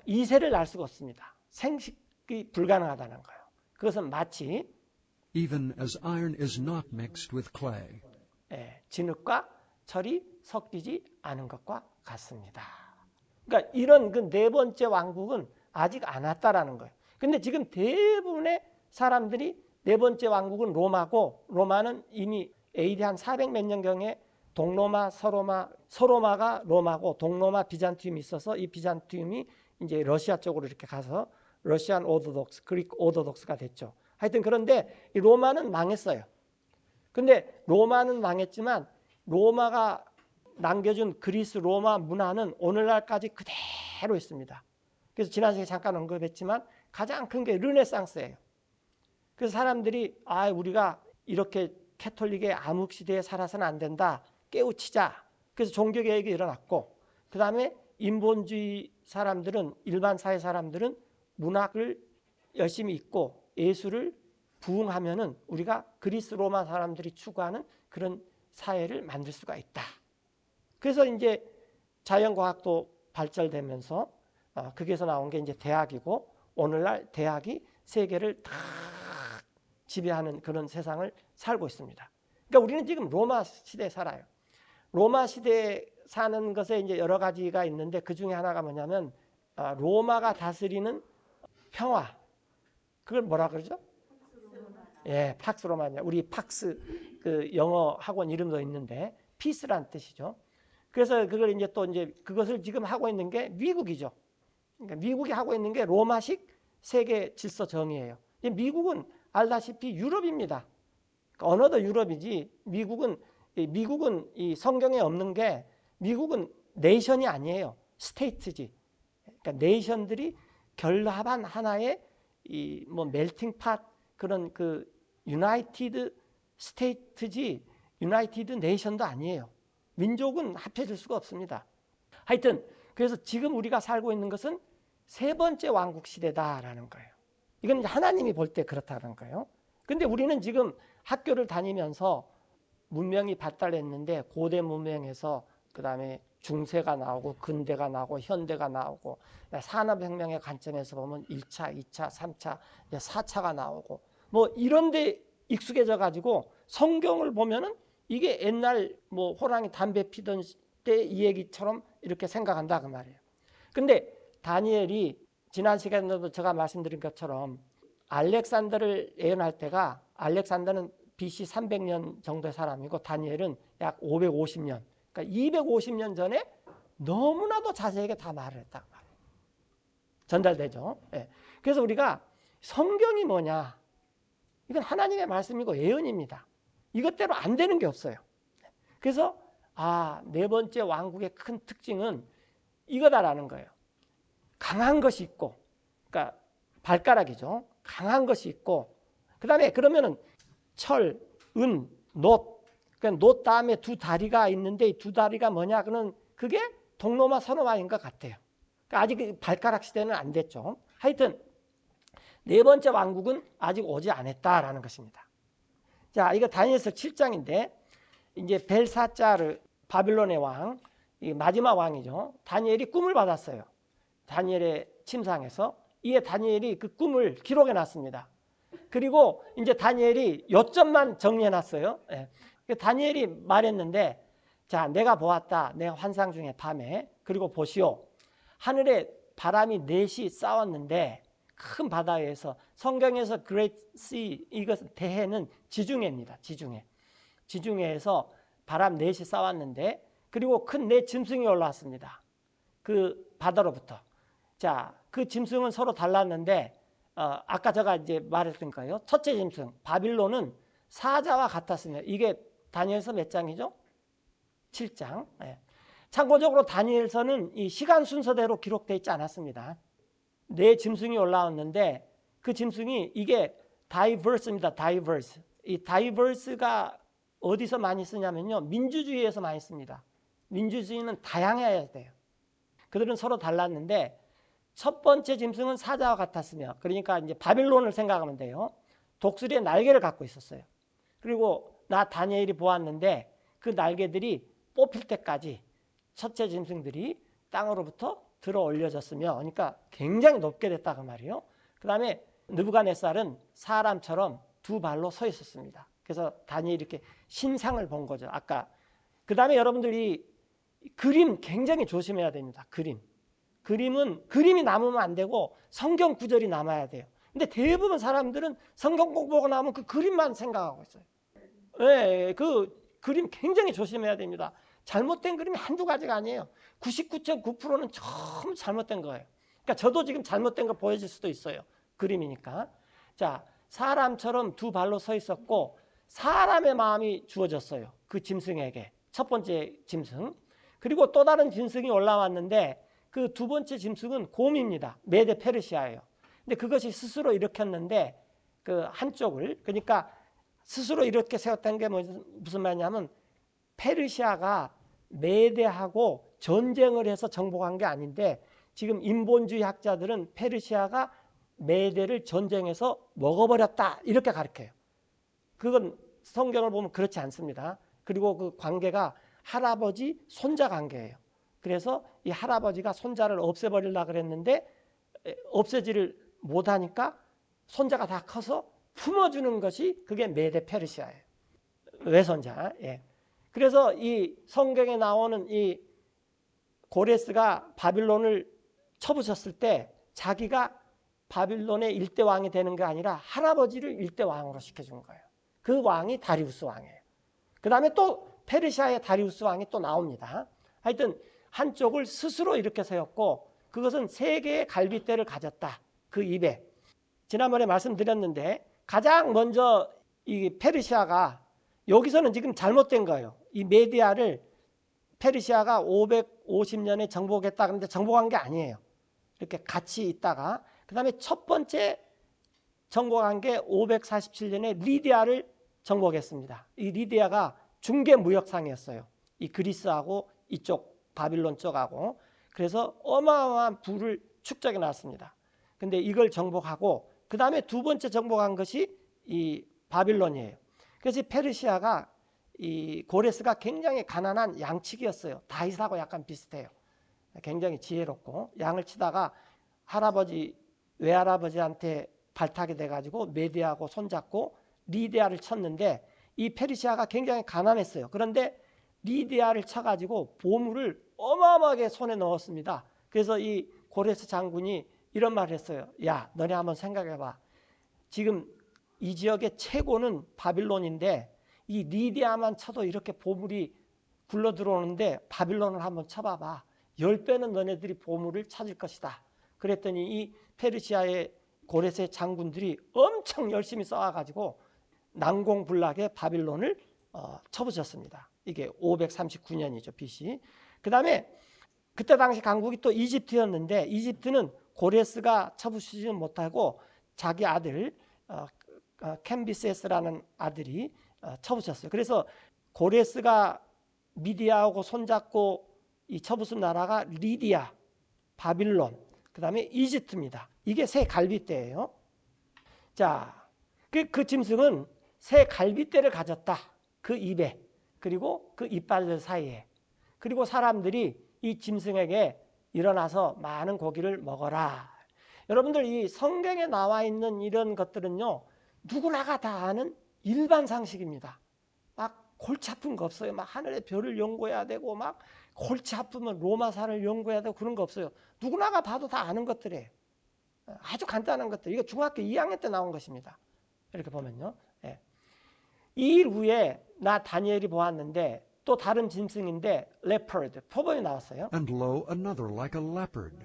이세를 낳을 수가 없습니다. 생식이 불가능하다는 거예요. 그것은 마치 Even as iron is not mixed with clay. 진흙과 철이 섞이지 않은 것과 같습니다. 그러니까 이런 그 네 번째 왕국은 아직 안 왔다라는 거예요. 근데 지금 대부분의 사람들이 네 번째 왕국은 로마고 로마는 이미 AD 한 400 몇 년경에 동로마, 서로마가 로마고 동로마 비잔티움이 있어서 이 비잔티움이 이제 러시아 쪽으로 이렇게 가서 러시안 오르독스, 그리스 오르독스가 됐죠. 하여튼 그런데 이 로마는 망했어요. 근데 로마는 망했지만 로마가 남겨준 그리스 로마 문화는 오늘날까지 그대로 있습니다. 그래서 지난 시간에 잠깐 언급했지만 가장 큰 게 르네상스예요. 그래서 사람들이 우리가 이렇게 캐톨릭의 암흑 시대에 살아서는 안 된다. 깨우치자. 그래서 종교개혁이 일어났고 그 다음에 인본주의 사람들은 일반 사회 사람들은 문학을 열심히 읽고 예술을 부흥하면은 우리가 그리스 로마 사람들이 추구하는 그런 사회를 만들 수가 있다. 그래서 이제 자연과학도 발달되면서 거기에서 나온 게 이제 대학이고 오늘날 대학이 세계를 다 지배하는 그런 세상을 살고 있습니다. 그러니까 우리는 지금 로마 시대에 살아요. 로마 시대에 사는 것에 이제 여러 가지가 있는데 그 중에 하나가 뭐냐면 로마가 다스리는 평화. 그걸 뭐라 그러죠? 팍스 로마냐. 우리 팍스 그 영어 학원 이름도 있는데 피스란 뜻이죠. 그래서 그걸 이제 또 이제 그것을 지금 하고 있는 게 미국이죠. 그러니까 미국이 하고 있는 게 로마식 세계 질서 정의예요. 미국은 알다시피 유럽입니다. 그러니까 언어도 유럽이지 미국은 이 성경에 없는 게 미국은 네이션이 아니에요. 스테이트지. 그러니까 네이션들이 결합한 하나의 이 뭐 멜팅 팟 그런 그 유나이티드 스테이트지 유나이티드 네이션도 아니에요. 민족은 합해질 수가 없습니다. 하여튼 그래서 지금 우리가 살고 있는 것은 세 번째 왕국 시대다라는 거예요. 이건 하나님이 볼 때 그렇다는 거예요. 근데 우리는 지금 학교를 다니면서 문명이 발달했는데 고대 문명에서 그 다음에 중세가 나오고 근대가 나오고 현대가 나오고 산업혁명의 관점에서 보면 1차, 2차, 3차, 4차가 나오고 뭐 이런 데 익숙해져 가지고 성경을 보면은 이게 옛날 뭐 호랑이 담배 피던 때 이 얘기처럼 이렇게 생각한다 그 말이에요. 근데 다니엘이 지난 시간에도 제가 말씀드린 것처럼 알렉산더를 예언할 때가 알렉산더는 BC 300년 정도의 사람이고 다니엘은 약 550년 그러니까 250년 전에 너무나도 자세하게 다 말을 했다고 말해요. 전달되죠. 예. 그래서 우리가 성경이 뭐냐? 이건 하나님의 말씀이고 예언입니다. 이것대로 안 되는 게 없어요. 그래서 네 번째 왕국의 큰 특징은 이거다라는 거예요. 강한 것이 있고, 그러니까 발가락이죠. 강한 것이 있고, 그 다음에 그러면은 철, 은, 놋, 그러니까 놋 다음에 두 다리가 있는데 이 두 다리가 뭐냐? 그는 그게 동로마 서로마인 것 같아요. 그러니까 아직 발가락 시대는 안 됐죠. 하여튼 네 번째 왕국은 아직 오지 않았다라는 것입니다. 자, 이거 다니엘서 7장인데 이제 벨사짜르 바빌론의 왕, 이 마지막 왕이죠. 다니엘이 꿈을 받았어요. 다니엘의 침상에서 이에 다니엘이 그 꿈을 기록해 놨습니다. 그리고 이제 다니엘이 요점만 정리해 놨어요. 예. 다니엘이 말했는데, 자, 내가 보았다. 내 환상 중에 밤에. 그리고 보시오. 하늘에 바람이 넷이 싸웠는데 큰 바다에서, 성경에서 Great Sea, 이것은 대해는 지중해입니다. 지중해에서 바람 넷이 싸웠는데, 그리고 큰 네 짐승이 올라왔습니다. 그 바다로부터. 자, 그 짐승은 서로 달랐는데 아까 제가 이제 말했던 거예요. 첫째 짐승 바빌론은 사자와 같았습니다. 이게 다니엘서 몇 장이죠? 7장. 예. 참고적으로 다니엘서는 이 시간 순서대로 기록되어 있지 않았습니다. 네 짐승이 올라왔는데 그 짐승이 이게 diverse입니다. diverse. 이 diverse가 어디서 많이 쓰냐면요. 민주주의에서 많이 씁니다. 민주주의는 다양해야 돼요. 그들은 서로 달랐는데 첫 번째 짐승은 사자와 같았으며, 그러니까 이제 바빌론을 생각하면 돼요. 독수리의 날개를 갖고 있었어요. 그리고 나 다니엘이 보았는데 그 날개들이 뽑힐 때까지 첫째 짐승들이 땅으로부터 들어 올려졌으며, 그러니까 굉장히 높게 됐다 그 말이에요. 그 다음에 느부갓네살은 사람처럼 두 발로 서 있었습니다. 그래서 다니엘이 이렇게 신상을 본 거죠. 아까. 그 다음에 여러분들이 그림 굉장히 조심해야 됩니다. 그림이 남으면 안 되고 성경 구절이 남아야 돼요. 근데 대부분 사람들은 성경 공부하고 나면 그 그림만 생각하고 있어요. 네, 그 그림 굉장히 조심해야 됩니다. 잘못된 그림이 한두 가지가 아니에요. 99.9%는 전부 잘못된 거예요. 그러니까 저도 지금 잘못된 거 보여줄 수도 있어요. 그림이니까. 자, 사람처럼 두 발로 서 있었고 사람의 마음이 주어졌어요. 그 짐승에게. 첫 번째 짐승. 그리고 또 다른 짐승이 올라왔는데 그 두 번째 짐승은 곰입니다. 메데 페르시아예요. 근데 그것이 스스로 일으켰는데 그 한쪽을, 그러니까 스스로 이렇게 세웠다는 게 무슨 말이냐면 페르시아가 메데하고 전쟁을 해서 정복한 게 아닌데, 지금 인본주의 학자들은 페르시아가 메데를 전쟁해서 먹어버렸다 이렇게 가르쳐요. 그건 성경을 보면 그렇지 않습니다. 그리고 그 관계가 할아버지 손자 관계예요. 그래서 이 할아버지가 손자를 없애버리려고 그랬는데 없애지를 못하니까 손자가 다 커서 품어주는 것이 그게 메데 페르시아예요. 외손자. 예. 그래서 이 성경에 나오는 이 고레스가 바빌론을 쳐부셨을 때 자기가 바빌론의 일대 왕이 되는 게 아니라 할아버지를 일대 왕으로 시켜준 거예요. 그 왕이 다리우스 왕이에요. 그 다음에 또 페르시아의 다리우스 왕이 또 나옵니다. 하여튼 한쪽을 스스로 이렇게 세웠고 그것은 세 개의 갈빗대를 가졌다. 그 입에. 지난번에 말씀드렸는데 가장 먼저 이 페르시아가 여기서는 지금 잘못된 거예요. 이 메디아를 페르시아가 550년에 정복했다. 그런데 정복한 게 아니에요. 이렇게 같이 있다가 그 다음에 첫 번째 정복한 게 547년에 리디아를 정복했습니다. 이 리디아가 중개무역상이었어요. 이 그리스하고 이쪽 바빌론 쪽하고. 그래서 어마어마한 부를 축적해 놨습니다. 근데 이걸 정복하고 그 다음에 두 번째 정복한 것이 이 바빌론이에요. 그래서 이 페르시아가 이 고레스가 굉장히 가난한 양치기였어요. 다윗하고 약간 비슷해요. 굉장히 지혜롭고 양을 치다가 외할아버지한테 발탁이 돼가지고 메디아하고 손잡고 리디아를 쳤는데 이 페르시아가 굉장히 가난했어요. 그런데 리디아를 쳐가지고 보물을 어마어마하게 손에 넣었습니다. 그래서 이 고레스 장군이 이런 말을 했어요. 야, 너네 한번 생각해봐. 지금 이 지역의 최고는 바빌론인데 이 리디아만 쳐도 이렇게 보물이 굴러 들어오는데 바빌론을 한번 쳐봐봐. 10배는 너네들이 보물을 찾을 것이다. 그랬더니 이 페르시아의 고레스의 장군들이 엄청 열심히 싸워가지고 난공불락의 바빌론을 쳐부셨습니다. 이게 539년이죠, BC. 그 다음에 그때 당시 강국이 또 이집트였는데 이집트는 고레스가 쳐부수지 못하고 자기 아들 캠비세스라는 아들이 쳐부셨어요. 그래서 고레스가 미디아하고 손잡고 이 쳐부순 나라가 리디아, 바빌론, 그 다음에 이집트입니다. 이게 새 갈빗대예요. 자, 그 짐승은 새 갈빗대를 가졌다. 그 입에, 그리고 그 이빨들 사이에. 그리고 사람들이 이 짐승에게 일어나서 많은 고기를 먹어라. 여러분들 이 성경에 나와 있는 이런 것들은요, 누구나가 다 아는 일반 상식입니다. 막 골치 아픈 거 없어요. 막 하늘의 별을 연구해야 되고 막 골치 아프면 로마산을 연구해야 되고 그런 거 없어요. 누구나가 봐도 다 아는 것들이에요. 아주 간단한 것들. 이거 중학교 2학년 때 나온 것입니다. 이렇게 보면요. 예. 이 일 후에 나 다니엘이 보았는데 또 다른 짐승인데 leopard, 표범이 나왔어요. And lo, another like a leopard.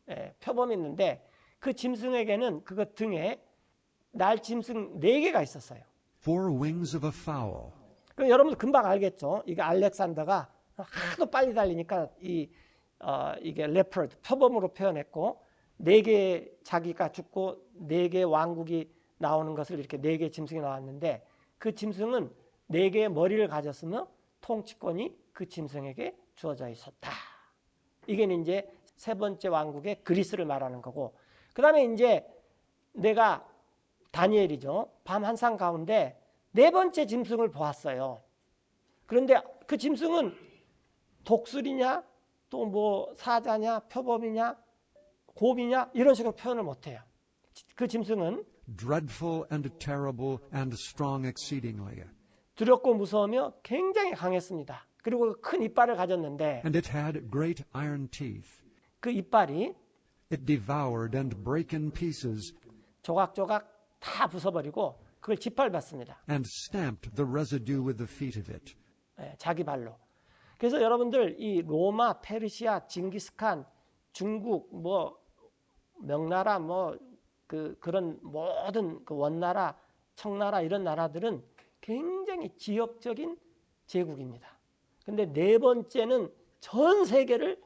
예, 표범이 있는데 그 짐승에게는 그것 등에 날 짐승 4개가 있었어요. 4 wings of a fowl. 그럼 여러분들 금방 알겠죠. 이게 알렉산더가 하도 빨리 달리니까 이게 leopard, 표범으로 표현했고 4개 자기가 죽고 4개 왕국이 나오는 것을 이렇게 4개 짐승이 나왔는데 그 짐승은 4개의 머리를 가졌으며 통치권이 그 짐승에게 주어져 있었다. 이게 이제 세 번째 왕국의 그리스를 말하는 거고, 그 다음에 이제 내가 다니엘이죠. 밤 한상 가운데 4번째 짐승을 보았어요. 그런데 그 짐승은 독수리냐, 또 뭐 사자냐, 표범이냐, 곰이냐 이런 식으로 표현을 못해요. 그 짐승은 Dreadful and terrible and strong exceedingly. 두렵고 무서우며 굉장히 강했습니다. 그리고 큰 이빨을 가졌는데 And it had great iron teeth. 그 이빨이 It devoured and brake in pieces 조각조각 다 부숴버리고 그걸 짓밟았습니다. and stamped the residue with the feet of it. 자기 발로. 그래서 여러분들 이 로마, 페르시아, 징기스칸, 중국, 뭐 명나라, 뭐 그런 모든 그 원나라, 청나라 이런 나라들은 굉장히 지역적인 제국입니다. 근데 4번째는 전 세계를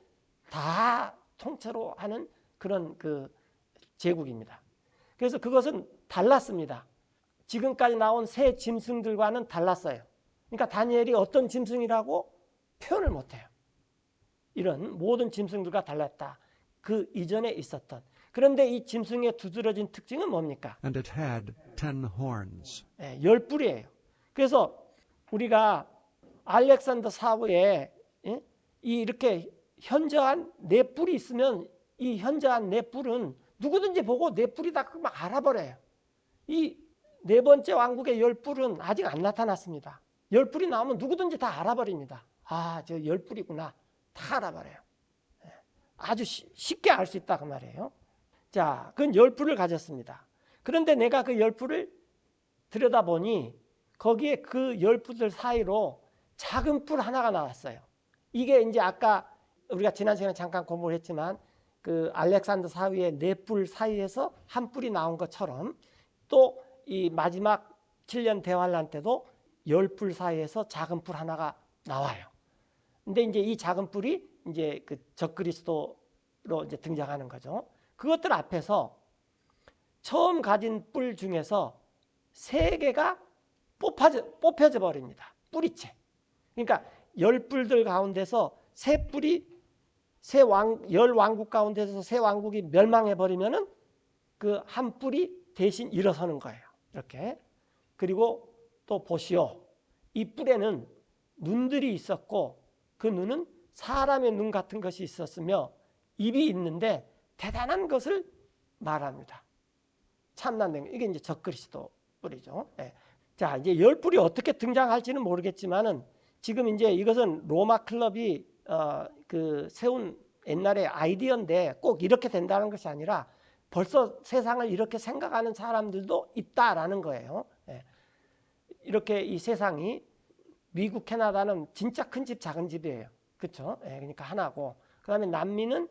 다 통째로 하는 그런 그 제국입니다. 그래서 그것은 달랐습니다. 지금까지 나온 새 짐승들과는 달랐어요. 그러니까 다니엘이 어떤 짐승이라고 표현을 못해요. 이런 모든 짐승들과 달랐다. 그 이전에 있었던. 그런데 이 짐승의 두드러진 특징은 뭡니까? And it had 10 horns. 10뿔이에요. 그래서 우리가 알렉산더 사후에 이렇게 현저한 4뿔이 있으면 이 현저한 4뿔은 누구든지 보고 4뿔이다 막 알아버려요. 이 4번째 왕국의 10뿔은 아직 안 나타났습니다. 10뿔이 나오면 누구든지 다 알아버립니다. 아, 저 10뿔이구나. 다 알아버려요. 아주 쉽게 알 수 있다 그 말이에요. 자, 그건 10뿔을 가졌습니다. 그런데 내가 그 10뿔을 들여다보니 거기에 그 10뿔들 사이로 작은 뿔 하나가 나왔어요. 이게 이제 아까 우리가 지난 시간에 잠깐 공부를 했지만 그 알렉산더 사위의 4뿔 사이에서 한 뿔이 나온 것처럼 또 이 마지막 7년 대환란 때도 10뿔 사이에서 작은 뿔 하나가 나와요. 근데 이제 이 작은 뿔이 이제 그 적그리스도로 이제 등장하는 거죠. 그것들 앞에서 처음 가진 뿔 중에서 3개가 뽑혀져 버립니다. 뿌리채. 그러니까 10뿔들 가운데서 3뿔이 10왕국 가운데서 3왕국이 멸망해 버리면은 그 한 뿔이 대신 일어서는 거예요. 이렇게. 그리고 또 보시오. 이 뿔에는 눈들이 있었고 그 눈은 사람의 눈 같은 것이 있었으며 입이 있는데 대단한 것을 말합니다. 참난 이게 이제 적그리스도 뿔이죠. 네. 자, 이제 10뿔이 어떻게 등장할지는 모르겠지만은 지금 이제 이것은 로마 클럽이 세운 옛날의 아이디어인데 꼭 이렇게 된다는 것이 아니라 벌써 세상을 이렇게 생각하는 사람들도 있다라는 거예요. 네. 이렇게 이 세상이 미국, 캐나다는 진짜 큰 집, 작은 집이에요. 그렇죠? 예, 그러니까 하나고. 그다음에 남미는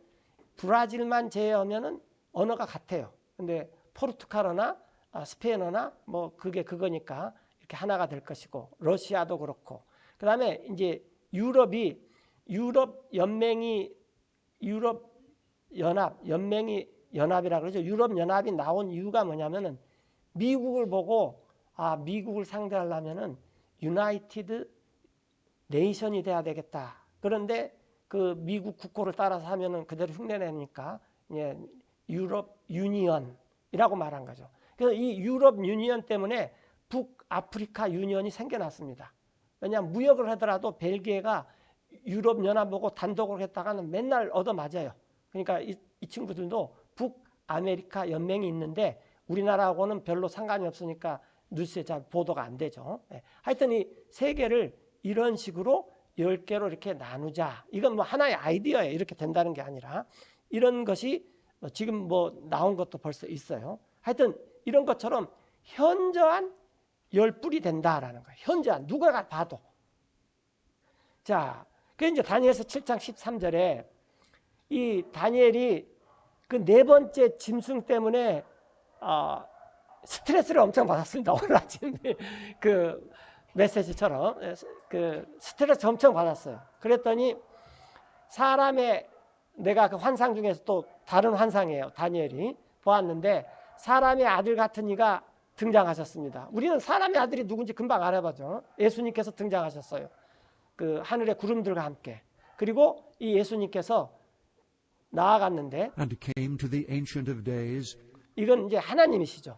브라질만 제외하면은 언어가 같아요. 근데 포르투갈어나 스페인어나 뭐 그게 그거니까 이렇게 하나가 될 것이고, 러시아도 그렇고. 그다음에 이제 유럽이 유럽 연합이라 그러죠. 유럽 연합이 나온 이유가 뭐냐면은 미국을 보고 미국을 상대하려면은 유나이티드 네이션이 돼야 되겠다. 그런데 그 미국 국호를 따라서 하면은 그대로 흉내내니까 예, 유럽 유니언이라고 말한 거죠. 그래서 이 유럽 유니언 때문에 북아프리카 유니언이 생겨났습니다. 왜냐하면 무역을 하더라도 벨기에가 유럽 연합하고 단독으로 했다가는 맨날 얻어맞아요. 그러니까 이 친구들도 북아메리카 연맹이 있는데 우리나라하고는 별로 상관이 없으니까 뉴스에 잘 보도가 안 되죠. 하여튼 이 세계를 이런 식으로 10개로 이렇게 나누자. 이건 뭐 하나의 아이디어예요. 이렇게 된다는 게 아니라 이런 것이 지금 뭐 나온 것도 벌써 있어요. 하여튼 이런 것처럼 현저한 열불이 된다라는 거예요. 현저한 누가 봐도. 자, 그 이제 다니엘서 7장 13절에 이 다니엘이 그 네 번째 짐승 때문에 스트레스를 엄청 받았습니다. 오늘 아침 그 메시지처럼 그 스트레스 엄청 받았어요. 그랬더니 사람의 내가 그 환상 중에서 또 다른 환상이에요. 다니엘이 보았는데 사람의 아들 같은 이가 등장하셨습니다. 우리는 사람의 아들이 누군지 금방 알아보죠. 예수님께서 등장하셨어요. 그 하늘의 구름들과 함께. 그리고 이 예수님께서 나아갔는데 And came to the Ancient of Days. 이건 이제 하나님이시죠.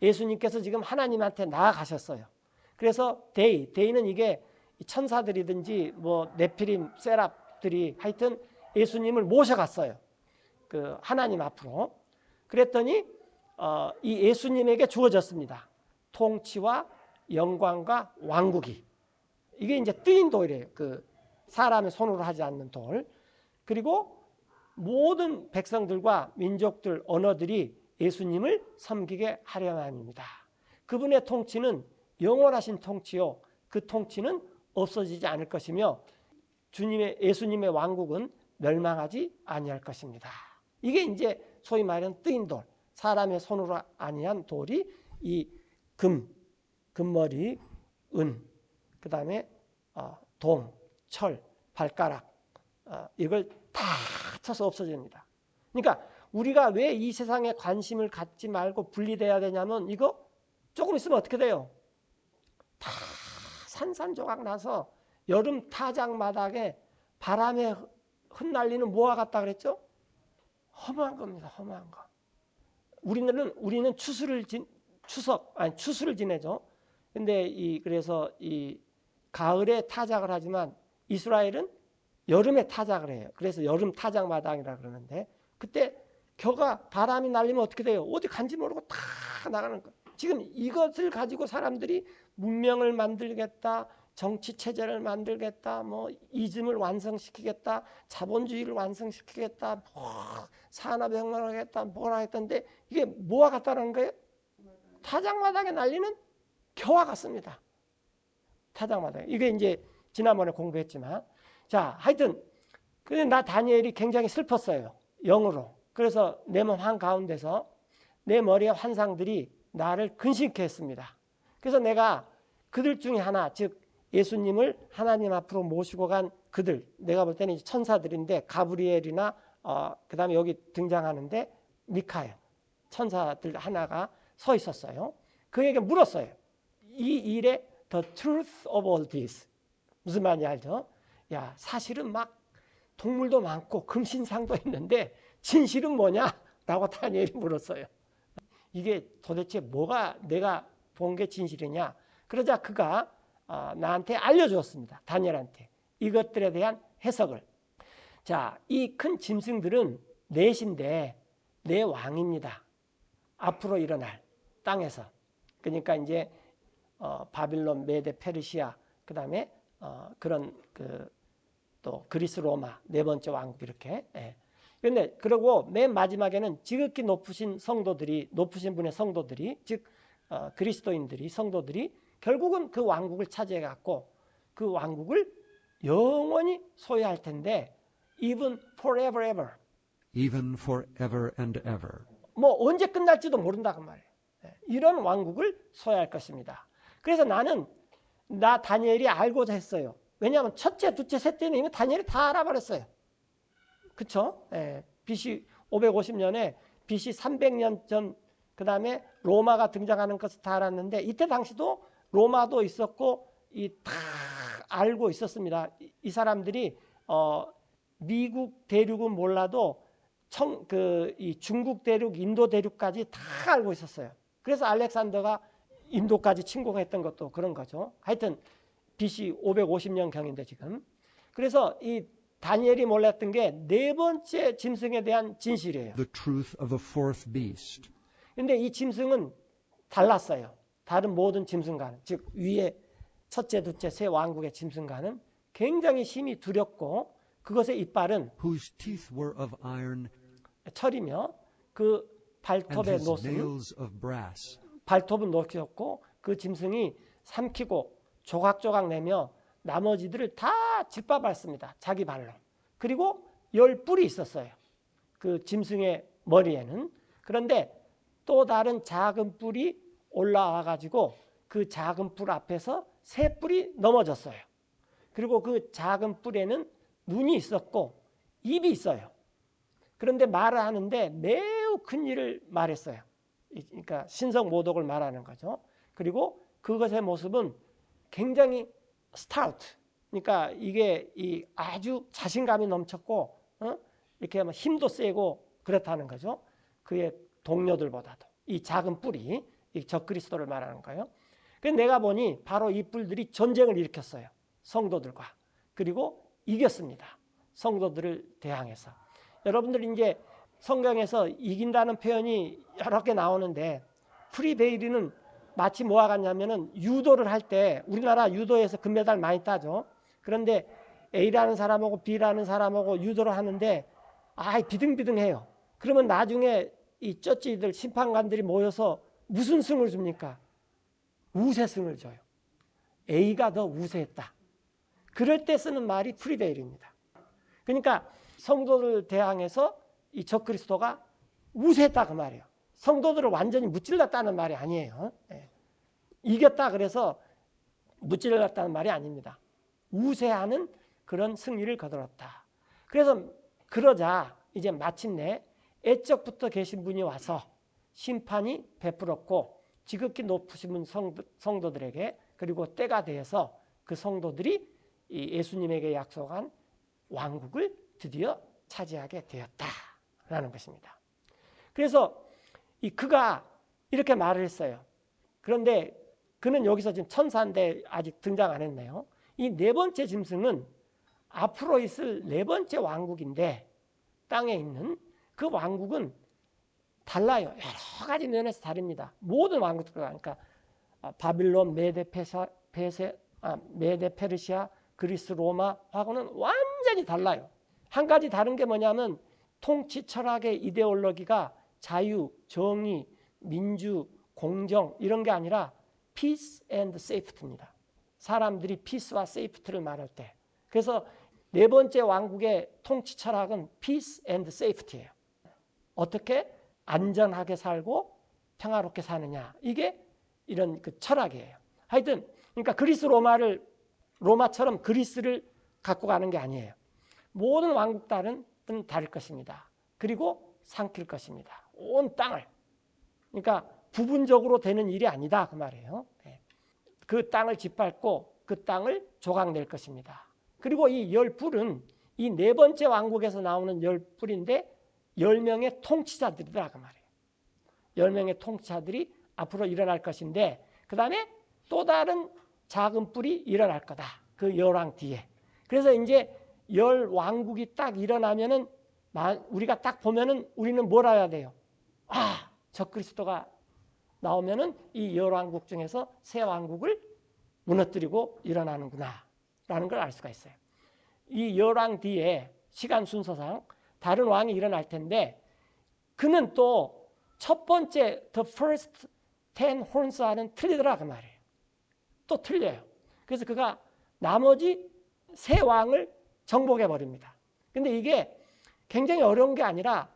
예수님께서 지금 하나님한테 나아가셨어요. 그래서 데이는 이게 천사들이든지 뭐 네피림, 세랍들이 하여튼 예수님을 모셔갔어요. 그 하나님 앞으로. 그랬더니 이 예수님에게 주어졌습니다. 통치와 영광과 왕국이. 이게 이제 뜨인 돌이에요. 그 사람의 손으로 하지 않는 돌. 그리고 모든 백성들과 민족들, 언어들이 예수님을 섬기게 하려함입니다. 그분의 통치는 영원하신 통치요. 그 통치는 없어지지 않을 것이며 예수님의 왕국은 멸망하지 아니할 것입니다. 이게 이제 소위 말하는 뜨인 돌, 사람의 손으로 아니한 돌이 이 금머리, 은, 그 다음에 동, 철, 발가락 이걸 다 쳐서 없어집니다. 그러니까 우리가 왜 이 세상에 관심을 갖지 말고 분리돼야 되냐면 이거 조금 있으면 어떻게 돼요? 다 산산조각 나서 여름 타작마당에 바람에 흩날리는 뭐와 같다 그랬죠? 허무한 겁니다. 허무한 거. 우리는 추수를 지내죠. 근데 그래서 이 가을에 타작을 하지만 이스라엘은 여름에 타작을 해요. 그래서 여름 타작마당이라 그러는데 그때 겨가 바람이 날리면 어떻게 돼요? 어디 간지 모르고 다 나가는 거예요. 지금 이것을 가지고 사람들이 문명을 만들겠다, 정치 체제를 만들겠다, 뭐 이즘을 완성시키겠다, 자본주의를 완성시키겠다, 뭐 산업혁명을 하겠다, 뭐라 했던데 이게 뭐와 같다는 거예요? 타작마당에 날리는 겨와 같습니다. 타작마당. 이게 이제 지난번에 공부했지만, 자, 하여튼 근데 나 다니엘이 굉장히 슬펐어요. 영으로. 그래서 내 몸 한가운데서 내 머리의 환상들이 나를 근심케 했습니다. 그래서 내가 그들 중에 하나, 즉 예수님을 하나님 앞으로 모시고 간 그들, 내가 볼 때는 천사들인데 가브리엘이나 그 다음에 여기 등장하는데 미카엘, 천사들 하나가 서 있었어요. 그에게 물었어요. 이 일에 the truth of all this. 무슨 말인지 알죠? 야, 사실은 막 동물도 많고 금신상도 있는데 진실은 뭐냐? 라고 다니엘이 물었어요. 이게 도대체 뭐가 내가 본 게 진실이냐? 그러자 그가 나한테 알려주었습니다. 다니엘한테. 이것들에 대한 해석을. 자, 이 큰 짐승들은 넷인데 네 왕입니다. 앞으로 일어날 땅에서. 그러니까 이제 바빌론, 메데, 페르시아, 그 다음에 그런 또 그리스, 로마 네 번째 왕국 이렇게. 그런데 그리고 맨 마지막에는 지극히 높으신 분의 성도들이, 즉 그리스도인들이, 성도들이 결국은 그 왕국을 차지해 갖고 그 왕국을 영원히 소유할 텐데 even forever ever. even forever and ever. 뭐 언제 끝날지도 모른다 그 말이에요. 이런 왕국을 소유할 것입니다. 그래서 나 다니엘이 알고자 했어요. 왜냐하면 첫째, 둘째, 셋째는 이미 다니엘이 다 알아버렸어요. 그쵸? BC 550년에 BC 300년 전 그 다음에 로마가 등장하는 것을 다 알았는데 이때 당시도 로마도 있었고 다 알고 있었습니다. 이 사람들이 미국 대륙은 몰라도 이 중국 대륙, 인도 대륙까지 다 알고 있었어요. 그래서 알렉산더가 인도까지 침공했던 것도 그런 거죠. 하여튼 BC 550년경인데 지금. 그래서 이 다니엘이 몰랐던 게 네 번째 짐승에 대한 진실이에요. The truth of the fourth beast. 근데 이 짐승은 달랐어요. 다른 모든 짐승과는. 즉 위에 첫째, 둘째, 세 왕국의 짐승과는 굉장히 힘이 두렵고 그것의 이빨은 whose teeth were of iron 철이며 그 and 발톱의 his 노스는 nails of brass. 발톱은 녹였고 그 짐승이 삼키고 조각조각 내며 나머지들을 다 짓밟았습니다. 자기 발로. 그리고 10뿔이 있었어요. 그 짐승의 머리에는. 그런데 또 다른 작은 뿔이 올라와 가지고 그 작은 뿔 앞에서 새 뿔이 넘어졌어요. 그리고 그 작은 뿔에는 눈이 있었고 입이 있어요. 그런데 말을 하는데 매우 큰 일을 말했어요. 그러니까 신성 모독을 말하는 거죠. 그리고 그것의 모습은 굉장히 스타우트. 그러니까 이게 아주 자신감이 넘쳤고 이렇게 힘도 세고 그렇다는 거죠. 그의 동료들보다도 이 작은 뿔이 이 적그리스도를 말하는 거예요. 그래서 내가 보니 바로 이 뿔들이 전쟁을 일으켰어요. 성도들과. 그리고 이겼습니다. 성도들을 대항해서. 여러분들 이제 성경에서 이긴다는 표현이 여러 개 나오는데 프리베일리는 마치 뭐와 같냐면은 유도를 할 때 우리나라 유도에서 금메달 많이 따죠. 그런데 A라는 사람하고 B라는 사람하고 유도를 하는데 비등비등해요. 그러면 나중에 이 쩌찌들 심판관들이 모여서 무슨 승을 줍니까? 우세승을 줘요. A가 더 우세했다. 그럴 때 쓰는 말이 프리베일입니다. 그러니까 성도들 대항해서 이 적그리스도가 우세했다 그 말이에요. 성도들을 완전히 무찔렀다는 말이 아니에요. 이겼다 그래서 무찔렀다는 말이 아닙니다. 우세하는 그런 승리를 거둘렀다. 그래서 그러자 이제 마침내 애적부터 계신 분이 와서 심판이 베풀었고 지극히 높으신 성도들에게 그리고 때가 되어서 그 성도들이 이 예수님에게 약속한 왕국을 드디어 차지하게 되었다라는 것입니다. 그래서 그가 이렇게 말을 했어요. 그런데 그는 여기서 지금 천사인데 아직 등장 안 했네요. 이 네 번째 짐승은 앞으로 있을 네 번째 왕국인데 땅에 있는 그 왕국은 달라요. 여러 가지 면에서 다릅니다. 모든 왕국들과 그러니까 바빌론, 메데 페르시아, 그리스, 로마하고는 완전히 달라요. 한 가지 다른 게 뭐냐면 통치 철학의 이데올로기가 자유, 정의, 민주, 공정 이런 게 아니라 peace and safety입니다. 사람들이 peace와 safety를 말할 때. 그래서 네 번째 왕국의 통치 철학은 peace and safety예요. 어떻게 안전하게 살고 평화롭게 사느냐. 이게 이런 그 철학이에요. 하여튼 그러니까 그리스 로마처럼 그리스를 갖고 가는 게 아니에요. 모든 왕국들은 다를 것입니다. 그리고 삼킬 것입니다. 온 땅을. 그러니까 부분적으로 되는 일이 아니다 그 말이에요. 그 땅을 짓밟고 그 땅을 조각낼 것입니다. 그리고 이 10뿔은 이 네 번째 왕국에서 나오는 10뿔인데 10명의 통치자들이다 그 말이에요. 10명의 통치자들이 앞으로 일어날 것인데 그 다음에 또 다른 작은 뿔이 일어날 거다. 그 열왕 뒤에. 그래서 이제 10왕국이 딱 일어나면은 우리가 딱 보면은 우리는 뭘 알아야 돼요? 적그리스도가 나오면은 이 열왕국 중에서 새 왕국을 무너뜨리고 일어나는구나 라는 걸 알 수가 있어요. 이 열왕 뒤에 시간 순서상 다른 왕이 일어날 텐데 그는 또 첫 번째 the first 10 horns와는 틀리더라 그 말이에요. 또 틀려요. 그래서 그가 나머지 세 왕을 정복해 버립니다. 근데 이게 굉장히 어려운 게 아니라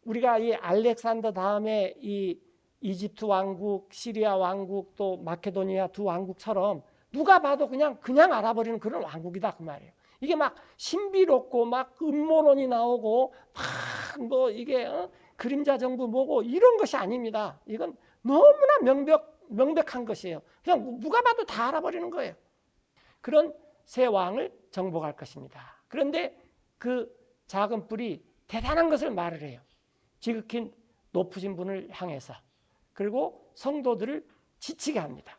우리가 이 알렉산더 다음에 이 이집트 왕국, 시리아 왕국, 또 마케도니아 두 왕국처럼 누가 봐도 그냥 알아버리는 그런 왕국이다 그 말이에요. 이게 막 신비롭고 막 음모론이 나오고 막 뭐 이게 그림자 정부 뭐고 이런 것이 아닙니다. 이건 너무나 명백한 것이에요. 그냥 누가 봐도 다 알아버리는 거예요. 그런 세 왕을 정복할 것입니다. 그런데 그 작은 뿔이 대단한 것을 말을 해요. 지극히 높으신 분을 향해서. 그리고 성도들을 지치게 합니다.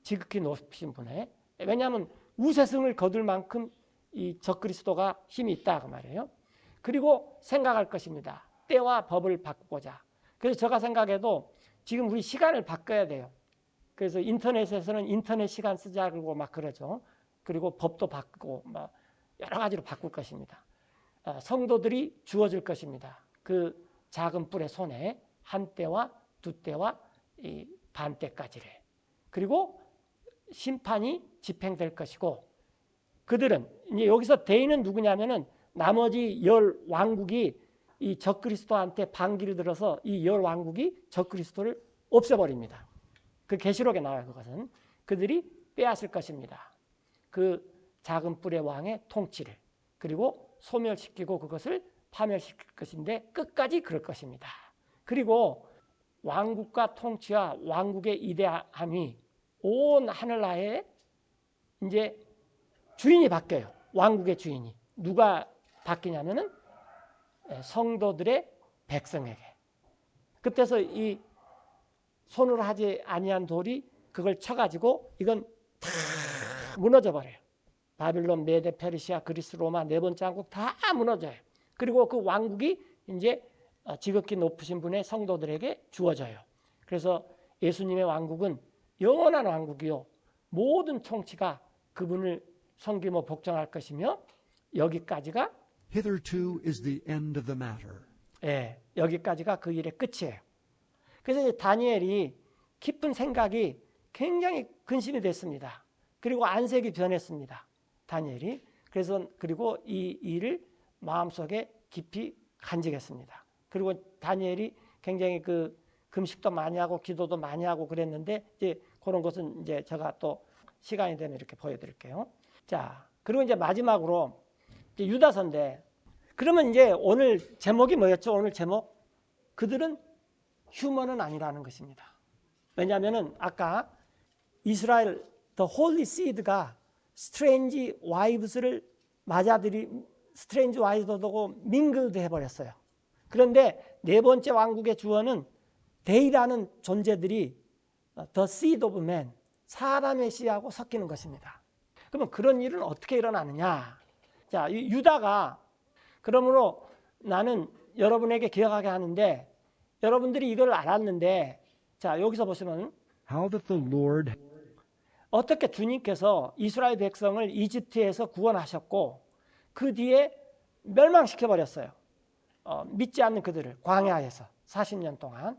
지극히 높으신 분에. 왜냐하면 우세승을 거둘 만큼 이 적그리스도가 힘이 있다 그 말이에요. 그리고 생각할 것입니다. 때와 법을 바꾸고자. 그래서 제가 생각해도 지금 우리 시간을 바꿔야 돼요. 그래서 인터넷에서는 인터넷 시간 쓰자고 막 그러죠. 그리고 법도 바꾸고 막 여러 가지로 바꿀 것입니다. 성도들이 주어질 것입니다. 그 작은 뿔의 손에 한 때와 두 때와 이 반 때까지를. 그리고 심판이 집행될 것이고 그들은 이제 여기서 대인은 누구냐면은 나머지 10왕국이 이 적그리스도한테 반기를 들어서 이 10왕국이 적그리스도를 없애버립니다. 그 계시록에 나와요. 그것은 그들이 빼앗을 것입니다. 그 작은 뿔의 왕의 통치를. 그리고 소멸시키고 그것을 파멸시킬 것인데 끝까지 그럴 것입니다. 그리고 왕국과 통치와 왕국의 이대함이 온 하늘나라에 이제 주인이 바뀌어요. 왕국의 주인이. 누가 바뀌냐면은 성도들의 백성에게. 그때서 이 손으로 하지 아니한 돌이 그걸 쳐가지고 이건 다 무너져 버려요. 바빌론, 메데, 페르시아, 그리스, 로마 네 번째 왕국 다 무너져요. 그리고 그 왕국이 이제 지극히 높으신 분의 성도들에게 주어져요. 그래서 예수님의 왕국은 영원한 왕국이요. 모든 통치가 그분을 섬기며 복종할 것이며 여기까지가 Hitherto is the end of the matter. 예, 여기까지가 그 일의 끝이에요. 그래서 이제 다니엘이 깊은 생각이 굉장히 근심이 됐습니다. 그리고 안색이 변했습니다. 다니엘이. 그래서 그리고 이 일을 마음속에 깊이 간직했습니다. 그리고 다니엘이 굉장히 그 금식도 많이 하고 기도도 많이 하고 그랬는데 이제 그런 것은 이제 제가 또 시간이 되면 이렇게 보여드릴게요. 자, 그리고 이제 마지막으로 이제 유다서인데 그러면 이제 오늘 제목이 뭐였죠? 오늘 제목 그들은 휴먼은 아니라는 것입니다. 왜냐하면은 아까 이스라엘 The Holy Seed가 스트레인지 와이브스를 맞아들이 스트레인지 와이브스도 밍글드 해버렸어요. 그런데 네 번째 왕국의 주어는 데이라는 존재들이 The Seed of Man 사람의 씨하고 섞이는 것입니다. 그러면 그런 일은 어떻게 일어나느냐? 자, 유다가 그러므로 나는 여러분에게 기억하게 하는데 여러분들이 이걸 알았는데 자 여기서 보시면 How that the Lord 어떻게 주님께서 이스라엘 백성을 이집트에서 구원하셨고 그 뒤에 멸망시켜버렸어요. 믿지 않는 그들을 광야에서 40년 동안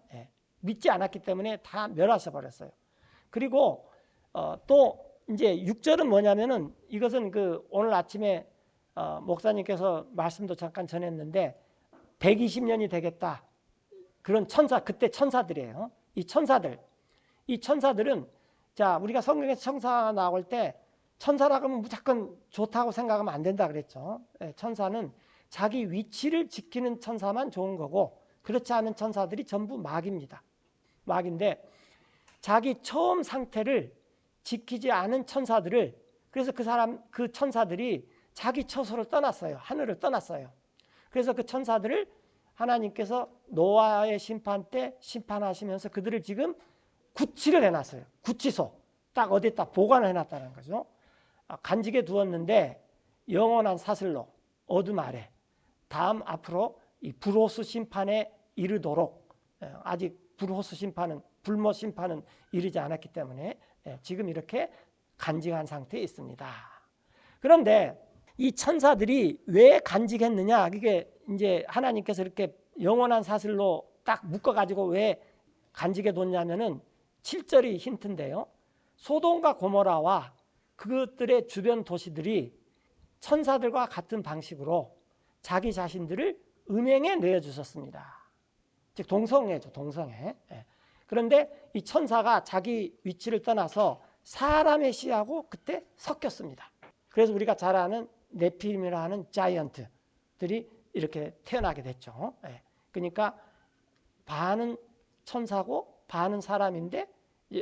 믿지 않았기 때문에 다 멸하셔버렸어요. 그리고 또 이제 6절은 뭐냐면은 이것은 그 오늘 아침에 목사님께서 말씀도 잠깐 전했는데 120년이 되겠다. 그런 천사, 그때 천사들이에요. 이 천사들은 자 우리가 성경에서 천사 나올 때 천사라고 하면 무조건 좋다고 생각하면 안 된다 그랬죠. 천사는 자기 위치를 지키는 천사만 좋은 거고 그렇지 않은 천사들이 전부 마귀입니다. 마귀인데 자기 처음 상태를 지키지 않은 천사들을 그래서 그 천사들이 자기 처소를 떠났어요. 하늘을 떠났어요. 그래서 그 천사들을 하나님께서 노아의 심판 때 심판하시면서 그들을 지금 구치를 해놨어요. 구치소. 딱 어디다 보관을 해놨다는 거죠. 간직해 두었는데 영원한 사슬로 어둠 아래 다음 앞으로 이 불호수 심판에 이르도록 아직 불모 심판은 이르지 않았기 때문에 지금 이렇게 간직한 상태에 있습니다. 그런데 이 천사들이 왜 간직했느냐? 이게 이제 하나님께서 이렇게 영원한 사슬로 딱 묶어가지고 왜 간직해 뒀냐면은 7절이 힌트인데요. 소돔과 고모라와 그것들의 주변 도시들이 천사들과 같은 방식으로 자기 자신들을 음행에 내어주셨습니다. 즉 동성애죠, 동성애. 예. 그런데 이 천사가 자기 위치를 떠나서 사람의 씨하고 그때 섞였습니다. 그래서 우리가 잘 아는 네피림이라 하는 자이언트들이 이렇게 태어나게 됐죠. 예. 그러니까 반은 천사고 반은 사람인데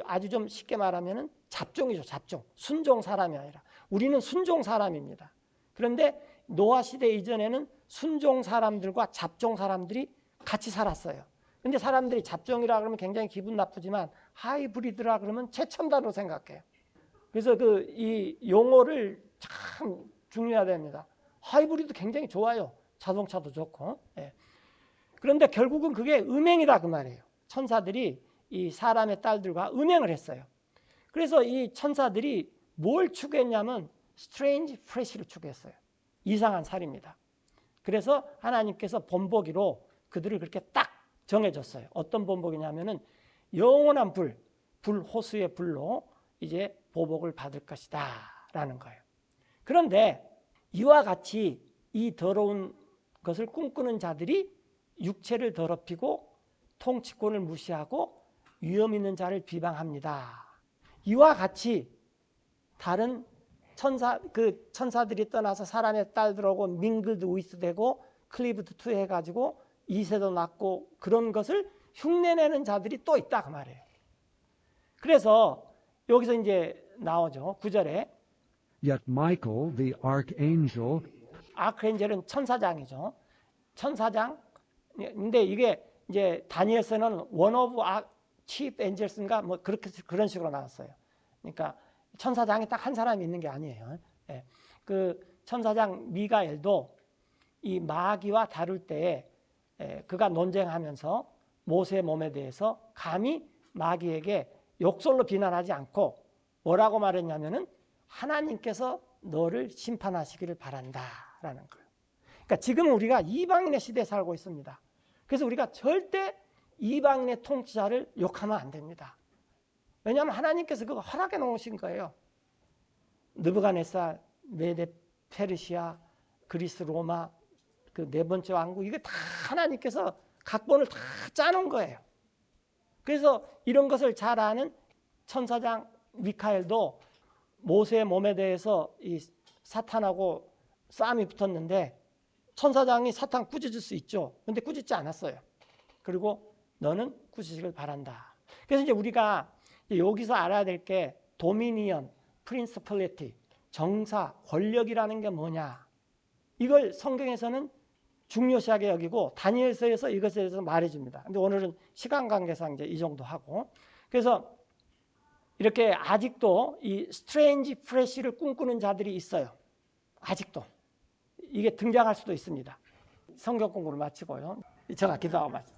아주 좀 쉽게 말하면 잡종이죠. 잡종. 순종 사람이 아니라. 우리는 순종 사람입니다. 그런데 노아 시대 이전에는 순종 사람들과 잡종 사람들이 같이 살았어요. 근데 사람들이 잡종이라 그러면 굉장히 기분 나쁘지만 하이브리드라 그러면 최첨단으로 생각해요. 그래서 이 용어를 참 중요해야 됩니다. 하이브리드 굉장히 좋아요. 자동차도 좋고. 예. 그런데 결국은 그게 음행이다 그 말이에요. 천사들이 이 사람의 딸들과 음행을 했어요. 그래서 이 천사들이 뭘 추구했냐면 스트레인지 프레시를 추구했어요. 이상한 살입니다. 그래서 하나님께서 본보기로 그들을 그렇게 딱 정해줬어요. 어떤 본보기냐면은 영원한 불 호수의 불로 이제 보복을 받을 것이다 라는 거예요. 그런데 이와 같이 이 더러운 것을 꿈꾸는 자들이 육체를 더럽히고 통치권을 무시하고 위험 있는 자를 비방합니다. 이와 같이 다른 천사들이 떠나서 사람의 딸들하고 밍글드 위스되고 클리브드 투 해가지고 이세도 낳고 그런 것을 흉내내는 자들이 또 있다 그 말이에요. 그래서 여기서 이제 나오죠. 9절에 Yet Michael, the archangel, 아크엔젤은 천사장이죠. 천사장. 근데 이게 이제 다니엘서는 one of chief angels인가 뭐 그렇게 그런 식으로 나왔어요. 그러니까 천사장이 딱 한 사람이 있는 게 아니에요. 예. 그 천사장 미가엘도 이 마귀와 다룰 때에 그가 논쟁하면서 모세의 몸에 대해서 감히 마귀에게 욕설로 비난하지 않고 뭐라고 말했냐면은 하나님께서 너를 심판하시기를 바란다라는 거예요. 그러니까 지금 우리가 이방인의 시대에 살고 있습니다. 그래서 우리가 절대 이방인의 통치자를 욕하면 안 됩니다. 왜냐하면 하나님께서 그거 허락해 놓으신 거예요. 느부갓네살, 메데 페르시아, 그리스 로마 그 네 번째 왕국 이거 다 하나님께서 각본을 다 짜놓은 거예요. 그래서 이런 것을 잘 아는 천사장 미카엘도 모세의 몸에 대해서 이 사탄하고 싸움이 붙었는데 천사장이 사탄 꾸짖을 수 있죠. 근데 꾸짖지 않았어요. 그리고 너는 꾸짖기를 바란다. 그래서 이제 우리가 여기서 알아야 될 게 도미니언, 프린시플리티, 정사, 권력이라는 게 뭐냐. 이걸 성경에서는 중요시하게 여기고 다니엘서에서 이것에 대해서 말해줍니다. 근데 오늘은 시간 관계상 이제 이 정도 하고 그래서 이렇게 아직도 이 스트레인지 프레시를 꿈꾸는 자들이 있어요. 아직도. 이게 등장할 수도 있습니다. 성경 공부를 마치고요. 제가 기도하고 말씀.